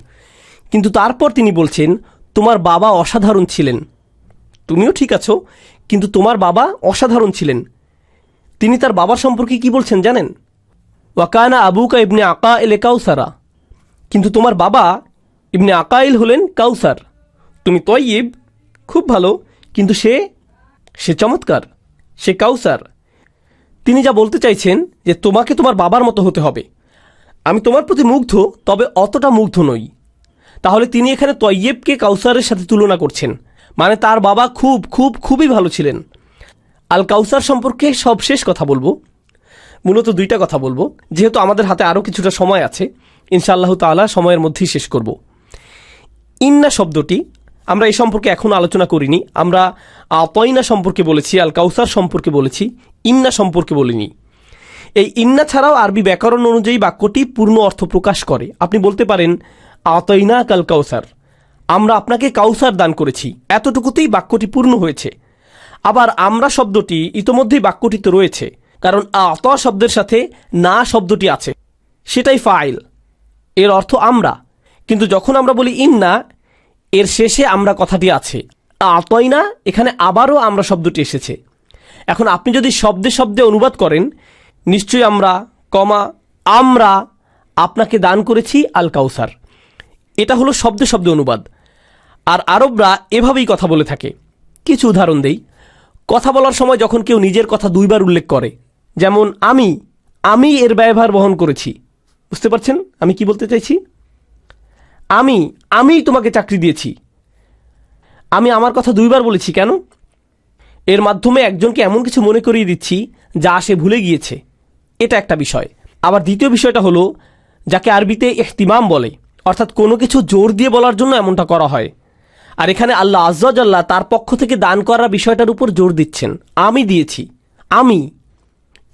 কিন্তু তারপর তিনি বলছেন তোমার বাবা অসাধারণ ছিলেন। তুমিও ঠিক আছো, কিন্তু তোমার বাবা অসাধারণ ছিলেন। তিনি তার বাবার সম্পর্কে কি বলছেন জানেন? ওয়াকানা আবুকা ইবনে আকাইল কাউসারা, কিন্তু তোমার বাবা ইবনে আকাইল হলেন কাউসার। তুমি তয়্যিব, খুব ভালো, কিন্তু সে চমৎকার, সে কাউসার। তিনি যা বলতে চাইছেন যে তোমাকে তোমার বাবার মতো হতে হবে। আমি তোমার প্রতি মুগ্ধ, তবে অতটা মুগ্ধ নই। তাহলে তিনি এখানে তয়্যিবকে কাউসারের সাথে তুলনা করছেন, মানে তার বাবা খুব খুব খুবই ভালো ছিলেন। আল কাউসার সম্পর্কে সবশেষ কথা বলবো, মূলত দুইটা কথা বলবো, যেহেতু আমাদের হাতে আরও কিছুটা সময় আছে, ইনশাআল্লাহ তাআলা সময়ের মধ্যেই শেষ করব। ইন্না শব্দটি আমরা এই সম্পর্কে এখনও আলোচনা করিনি। আমরা আতাইনা সম্পর্কে বলেছি, আল কাউসার সম্পর্কে বলেছি, ইন্না সম্পর্কে বলিনি। এই ইন্না ছাড়াও আরবি ব্যাকরণ অনুযায়ী বাক্যটি পূর্ণ অর্থ প্রকাশ করে। আপনি বলতে পারেন আতাইনা কাল কাউসার, আমরা আপনাকে কাউসার দান করেছি, এতটুকুতেই বাক্যটি পূর্ণ হয়েছে। আবার আমরা শব্দটি ইতোমধ্যেই বাক্যটিতে রয়েছে, কারণ আতা শব্দের সাথে না শব্দটি আছে, সেটাই ফাইল, এর অর্থ আমরা। কিন্তু যখন আমরা বলি ইন্না, এর শেষে আমরা কথাটি আছে। আতাইনা, এখানে আবারও আমরা শব্দটি এসেছে। এখন আপনি যদি শব্দে শব্দে অনুবাদ করেন, নিশ্চয়ই আমরা আপনাকে দান করেছি আল কাউসার, এটা হলো শব্দে শব্দে অনুবাদ। আর আরবরা এভাবেই কথা বলে থাকে। কিছু উদাহরণ দেই। কথা বলার সময় যখন কেউ নিজের কথা দুইবার উল্লেখ করে, যেমন আমি এর ব্যয়ভার বহন করেছি, বুঝতে পারছেন আমি কি বলতে চাইছি? আমি তোমাকে চাকরি দিয়েছি, আমি আমার কথা দুইবার বলেছি কেন? এর মাধ্যমে একজনকে এমন কিছু মনে করিয়ে দিচ্ছি যা সে ভুলে গিয়েছে, এটা একটা বিষয়। আবার দ্বিতীয় বিষয়টা হলো যাকে আরবিতে ইহতিমাম বলে, অর্থাৎ কোনো কিছু জোর দিয়ে বলার জন্য এমনটা করা হয়। আর এখানে আল্লাহ আজ্জা ওয়া জাল্লা তার পক্ষ থেকে দান করার বিষয়টার উপর জোর দিচ্ছেন, আমি দিয়েছি,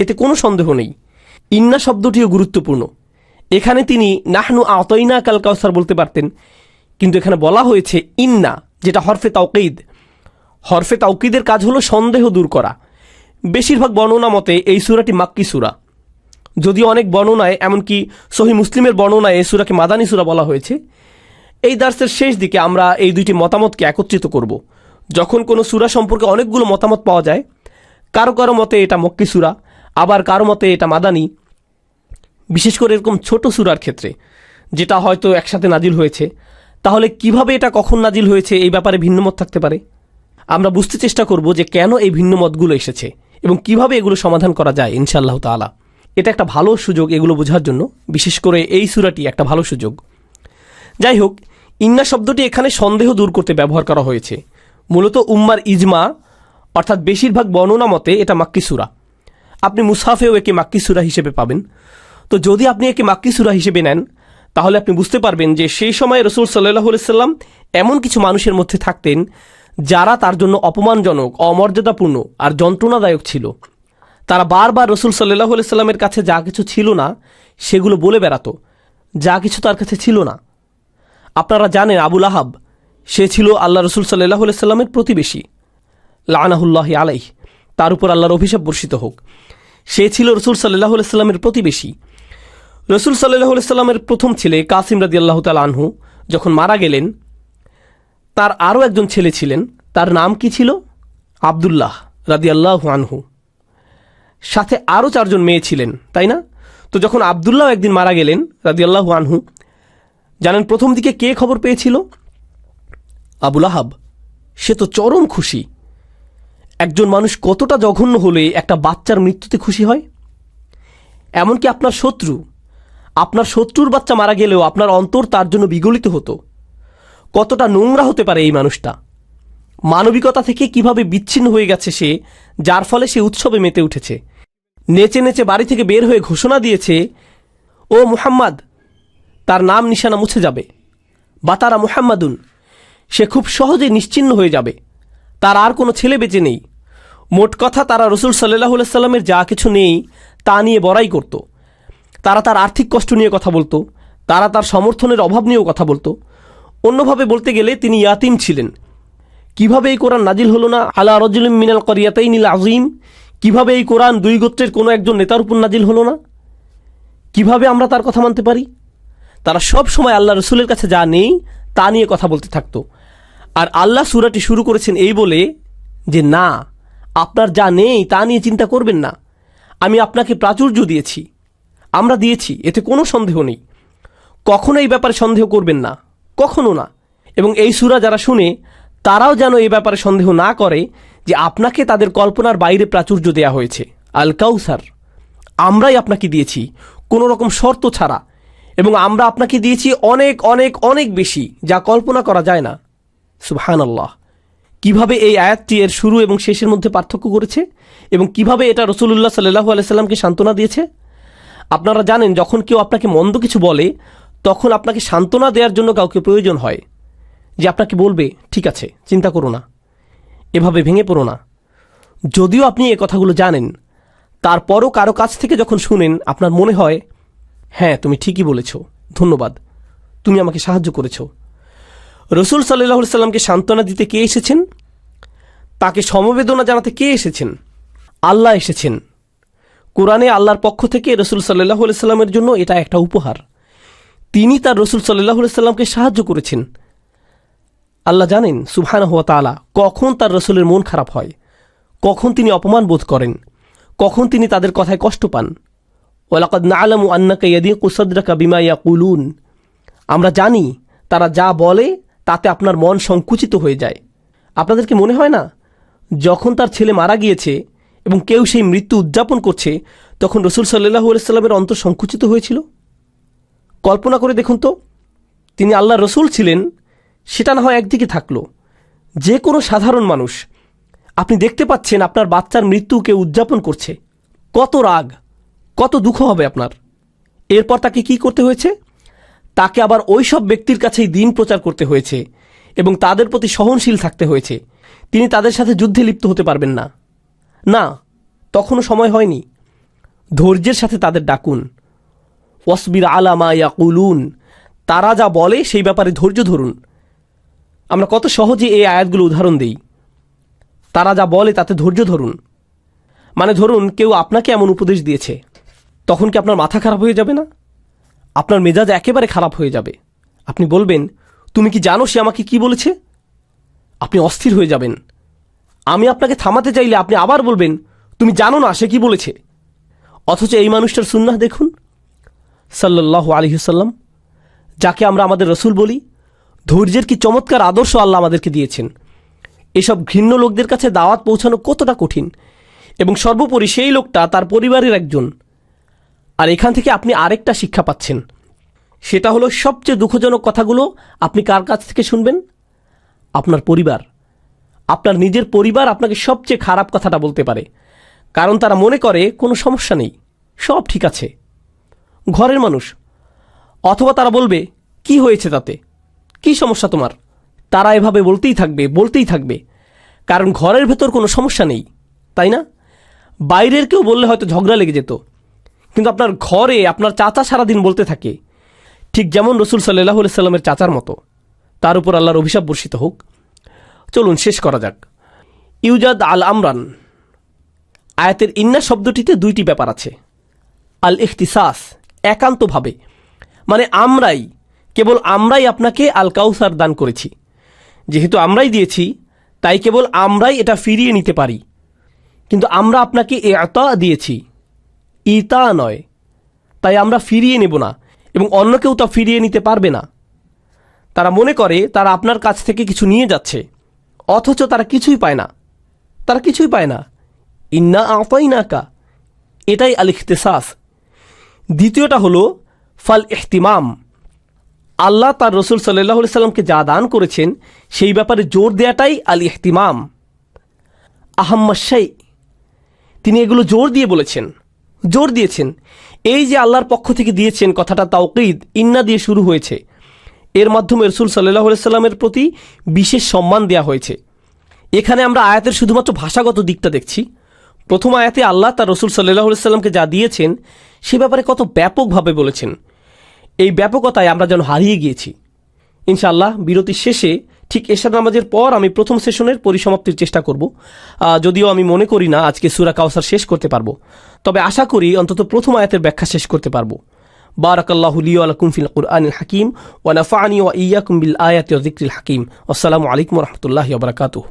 এতে কোনো সন্দেহ নেই। ইন্না শব্দটিও গুরুত্বপূর্ণ। এখানে তিনি নাহনু আতাইনা কাল কাউসার বলতে পারতেন, কিন্তু এখানে বলা হয়েছে ইন্না, যেটা হরফে তাওকিদ। হরফে তাওকিদের কাজ হলো সন্দেহ দূর করা। বেশিরভাগ বর্ণনা মতে এই সূরাটি মাক্কি সূরা, যদিও অনেক বর্ণনায়, এমনকি সহিহ মুসলিমের বর্ণনায় এই সূরাকে মাদানী সূরা বলা হয়েছে। এই দার্সের শেষ দিকে আমরা এই দুইটি মতামতকে একত্রিত করব। যখন কোনো সূরা সম্পর্কে অনেকগুলো মতামত পাওয়া যায়, কারো কারো মতে এটা মক্কি সূরা, আবার কারো মতে এটা মাদানী, বিশেষ করে এরকম ছোট সূরার ক্ষেত্রে যেটা হয়তো একসাথে নাজিল হয়েছে, তাহলে কিভাবে এটা কখন নাজিল হয়েছে এই ব্যাপারে ভিন্নমত থাকতে পারে। আমরা বুঝতে চেষ্টা করব যে কেন এই ভিন্ন মতগুলো এসেছে এবং কিভাবে এগুলো সমাধান করা যায় ইনশাআল্লাহ তাআলা। এটা একটা ভালো সুযোগ এগুলো বোঝার জন্য, বিশেষ করে এই সূরাটি একটা ভালো সুযোগ। যাই হোক, ইন্না শব্দটি এখানে সন্দেহ দূর করতে ব্যবহার করা হয়েছে। মূলত উম্মার ইজমা, অর্থাৎ বেশিরভাগ বর্ণনা মতে এটা মাক্কি সূরা। আপনি মুসহাফেও একে মাক্কি সূরা হিসেবে পাবেন। তো যদি আপনি একে মাক্কি সূরা হিসেবে নেন, তাহলে আপনি বুঝতে পারবেন যে সেই সময় রাসূল সাল্লাল্লাহু আলাইহি সাল্লাম এমন কিছু মানুষের মধ্যে থাকতেন যারা তার জন্য অপমানজনক, অমর্যাদাপূর্ণ আর যন্ত্রণাদায়ক ছিল। তারা বারবার রাসূল সাল্লাল্লাহু আলাইহি সাল্লামের কাছে যা কিছু ছিল না সেগুলো বলে বেড়াতো, যা কিছু তার কাছে ছিল না। আপনারা জানেন আবু লাহাব, সে ছিল আল্লাহ রাসূল সাল্লাল্লাহু আলাইহি সাল্লামের প্রতিবেশী, লাআনাহুল্লাহি আলাইহি, তার উপর আল্লাহর অভিশাপ বর্ষিত হোক। সে ছিল রাসূল সাল্লাল্লাহু আলাইহি সাল্লামের প্রতিবেশী। রাসূল সাল্লাল্লাহু আলাইহি সাল্লামের প্রথম ছেলে কাসিম রাদিয়াল্লাহু তাআলা আনহু যখন মারা গেলেন, তার আরও একজন ছেলে ছিলেন, তার নাম কি ছিল? আব্দুল্লাহ রাদিয়াল্লাহু আনহু। সাথে আরও 4 জন মেয়ে ছিলেন, তাই না? তো যখন আব্দুল্লাহ একদিন মারা গেলেন রাদিয়াল্লাহু আনহু, জানেন প্রথম দিকে কে খবর পেয়েছিল? আবু লাহাব। সে তো চরম খুশি। একজন মানুষ কতটা জঘন্য হলে একটা বাচ্চার মৃত্যুতে খুশি হয়? এমনকি আপনার শত্রুর বাচ্চা মারা গেলেও আপনার অন্তর তার জন্য বিগলিত হতো। কতটা নোংরা হতে পারে এই মানুষটা! মানবিকতা থেকে কিভাবে বিচ্ছিন্ন হয়ে গেছে সে, যার ফলে সে উৎসবে মেতে উঠেছে। নেচে নেচে বাড়ি থেকে বের হয়ে ঘোষণা দিয়েছে, ও মুহাম্মদ, তার নাম নিশানা মুছে যাবে, বা তারা মুহাম্মাদুন, সে খুব সহজে নিশ্চিহ্ন হয়ে যাবে, তার আর কোনো ছেলে বেঁচে নেই। মোট কথা, তারা রাসূল সাল্লাল্লাহু আলাইহি সাল্লামের যা কিছু নেই তা নিয়ে বড়াই করত। তারা তার আর্থিক কষ্ট নিয়ে কথা বলতো, তারা তার সমর্থনের অভাব নিয়েও কথা বলতো। অন্যভাবে বলতে গেলে তিনি ইয়াতিম ছিলেন। কিভাবে এই কোরআন নাজিল হলো না আলা রাজুলিম মিনাল ক্বরিয়াতাইনিল আযীম? কিভাবে এই কোরআন 2 গোত্রের কোনো একজন নেতার উপর নাজিল হলো না? কিভাবে আমরা তার কথা মানতে পারি? তারা সব সময় আল্লাহ রসুলের কাছে যা নেই তা নিয়ে কথা বলতে থাকতো। আর আল্লাহ সূরাটি শুরু করেছেন এই বলে যে, না, আপনার যা নেই তা নিয়ে চিন্তা করবেন না, আমি আপনাকে প্রাচুর্য দিয়েছি, আমরা দিয়েছি, এতে কোনো সন্দেহ নেই। কখনো এই ব্যাপারে সন্দেহ করবেন না, কখনো না। এবং এই সূরা যারা শুনে তারাও যেন এই ব্যাপারে সন্দেহ না করে যে আপনাকে তাদের কল্পনার বাইরে প্রাচুর্য দেয়া হয়েছে। আল কাউসার আমরাই আপনাকে দিয়েছি কোনো রকম শর্ত ছাড়া, এবং আমরা আপনাকে দিয়েছি অনেক অনেক অনেক বেশি, যা কল্পনা করা যায় না। সুবহানাল্লাহ! কিভাবে এই আয়াতটি এর শুরু এবং শেষের মধ্যে পার্থক্য করেছে এবং কিভাবে এটা রাসূলুল্লাহ সাল্লাল্লাহু আলাইহি সাল্লামকে সান্ত্বনা দিয়েছে। আপনারা জানেন, যখন কেউ আপনাকে মন্দ কিছু বলে, তখন আপনাকে সান্ত্বনা দেওয়ার জন্য কাউকে প্রয়োজন হয়, যে আপনাকে বলবে, ঠিক আছে, চিন্তা করো না, এভাবে ভেঙে পড়ো না। যদিও আপনি এই কথাগুলো জানেন, তারপরও কারো কাছ থেকে যখন শুনেন, আপনার মনে হয়, হ্যাঁ, তুমি ঠিকই বলেছ, ধন্যবাদ, তুমি আমাকে সাহায্য করেছ। রাসূল সাল্লাল্লাহু আলাইহি সাল্লামকে সান্ত্বনা দিতে কে এসেছেন? তাকে সমবেদনা জানাতে কে এসেছেন? আল্লাহ এসেছেন। কোরআনে আল্লাহর পক্ষ থেকে রাসূল সাল্লাল্লাহু আলাইহি সাল্লামের জন্য এটা একটা উপহার। তিনি তার রাসূল সাল্লাল্লাহু আলাইহি সাল্লামকে সাহায্য করেছেন। আল্লাহ জানেন সুবহানাহু ওয়া তাআলা কখন তার রাসূলের মন খারাপ হয়, কখন তিনি অপমান বোধ করেন, কখন তিনি তাদের কথায় কষ্ট পান। ওয়ালাকাদ না'লামু আন্নাকা ইয়াদিকু সাদরাকা বিমা ইয়াকুলুন, আমরা জানি তারা যা বলে তাতে আপনার মন সংকুচিত হয়ে যায়। আপনাদের কি মনে হয় না যখন তার ছেলে মারা গিয়েছে এবং কেউ সেই মৃত্যু উদযাপন করছে, তখন রসুল সাল্লাল্লাহু আলাইহি সাল্লামের অন্তর সংকুচিত হয়েছিল? কল্পনা করে দেখুন তো, তিনি আল্লাহর রসুল ছিলেন, সেটা না হয় একদিকে থাকলো, যে কোনো সাধারণ মানুষ আপনি দেখতে পাচ্ছেন আপনার বাচ্চার মৃত্যুকে উদযাপন করছে, কত রাগ, কত দুঃখ হবে আপনার। এরপর তাকে কি করতে হয়েছে? তাকে আবার ওই সব ব্যক্তির কাছেই দিন প্রচার করতে হয়েছে এবং তাদের প্রতি সহনশীল থাকতে হয়েছে। তিনি তাদের সাথে যুদ্ধে লিপ্ত হতে পারবেন না। না, তখনও সময় হয়নি। ধৈর্যের সাথে তাদের ডাকুন, ওয়াসবির আলা মা ইয়াকুলুন, তারা যা বলে সেই ব্যাপারে ধৈর্য ধরুন। আমরা কত সহজে এই আয়াতগুলো উদাহরণ দিই। তারা যা বলে তাতে ধৈর্য ধরুন, মানে ধরুন কেউ আপনাকে এমন উপদেশ দিয়েছে, তখন কি আপনার মাথা খারাপ হয়ে যাবে না? আপনার মেজাজ একেবারে খারাপ হয়ে যাবে। আপনি বলবেন, তুমি কি জানো সে আমাকে কি বলেছে? আপনি অস্থির হয়ে যাবেন। আমি আপনাকে থামাতে চাইলে আপনি আবার বলবেন, তুমি জানো না সে কি বলেছে। অথচ এই মানুষটার সুন্নাহ দেখুন, সাল্লাল্লাহু আলাইহি ওয়াসাল্লাম, যাকে আমরা আমাদের রসুল বলি, ধৈর্যের কি চমৎকার আদর্শ আল্লাহ আমাদেরকে দিয়েছেন। এসব ঘৃণ্য লোকদের কাছে দাওয়াত পৌঁছানো কতটা কঠিন, এবং সর্বোপরি সেই লোকটা তার পরিবারের একজন। আর এখান থেকে আপনি আরেকটা শিক্ষা পাচ্ছেন, সেটা হলো সবচেয়ে দুঃখজনক কথাগুলো আপনি কার কাছ থেকে শুনবেন? আপনার পরিবার। আপনার নিজের পরিবার আপনাকে সবচেয়ে খারাপ কথাটা বলতে পারে, কারণ তারা মনে করে কোনো সমস্যা নেই, সব ঠিক আছে, ঘরের মানুষ। অথবা তারা বলবে, কি হয়েছে তাতে, কি সমস্যা তোমার? তারা এভাবে বলতেই থাকবে, কারণ ঘরের ভেতর কোনো সমস্যা নেই, তাই না? বাইরের কেউ বললে হয়তো ঝগড়া লেগে যেত, কিন্তু আপনার ঘরে আপনার চাচা সারাদিন বলতে থাকে, ঠিক যেমন রসুল সাল্লাল্লাহু আলাইহি সাল্লামের চাচার মতো। তার উপর আল্লাহর অভিশাপ বর্ষিত হোক। চলুন শেষ করা যাক। ইউজাদ আল আমরান আয়াতের ইন্না শব্দটিতে দুইটি ব্যাপার আছে। আল ইখতিসাস, একান্তভাবে, মানে কেবল আমরাই আপনাকে আল কাউসার দান করেছি। যেহেতু আমরাই দিয়েছি, তাই কেবল আমরাই এটা ফিরিয়ে নিতে পারি। কিন্তু আমরা আপনাকে ইতা দিয়েছি, ইতা নয়, তাই আমরা ফিরিয়ে নেব না, এবং অন্য কেউ তা ফিরিয়ে নিতে পারবে না। তারা মনে করে তারা আপনার কাছ থেকে কিছু নিয়ে যাচ্ছে, অথচ তারা কিছুই পায় না। ইন্না আতাইনাকা, এটাই আল ইখতিসাস। দ্বিতীয়টা হলো ফাল ইহতিমাম, আল্লাহ তার রসুল সাল্লাল্লাহু আলাইহি সাল্লামকে যা দান করেছেন সেই ব্যাপারে জোর দেয়াটাই আল ইহতিমাম। আহাম্মাশাই, তিনি এগুলো জোর দিয়েছেন। এই যে আল্লাহর পক্ষ থেকে দিয়েছেন কথাটা তাওকীদ, ইন্না দিয়ে শুরু হয়েছে, এর মাধ্যমে রসুল সাল্লাল্লাহু আলাইহি সাল্লামের প্রতি বিশেষ সম্মান দেয়া হয়েছে। এখানে আমরা আয়াতের শুধুমাত্র ভাষাগত দিকটা দেখছি। প্রথম আয়াতে আল্লাহ তার রসুল সাল্লাল্লাহু আলাইহি সাল্লামকে যা দিয়েছেন সে ব্যাপারে কত ব্যাপকভাবে বলেছেন। এই ব্যাপকতায় আমরা যেন হারিয়ে গিয়েছি। ইনশাআল্লাহ বিরতির শেষে ঠিক এশার নামাজের পর আমি প্রথম সেশনের পরিসমাপ্তির চেষ্টা করব। যদিও আমি মনে করি না আজকে সূরা কাউসার শেষ করতে পারবো, তবে আশা করি অন্তত প্রথম আয়াতের ব্যাখ্যা শেষ করতে পারবো। বারাকাল্লাহু লি ওয়া লাকুম ফিল কুরআনিল হাকিম ওয়া নাফা'নি ওয়া ইয়্যাকুম বিল আয়াতি ওয়া যিকরিল হাকিম। আসসালামু আলাইকুম ওয়া রাহমাতুল্লাহি ওয়া বারাকাতুহু।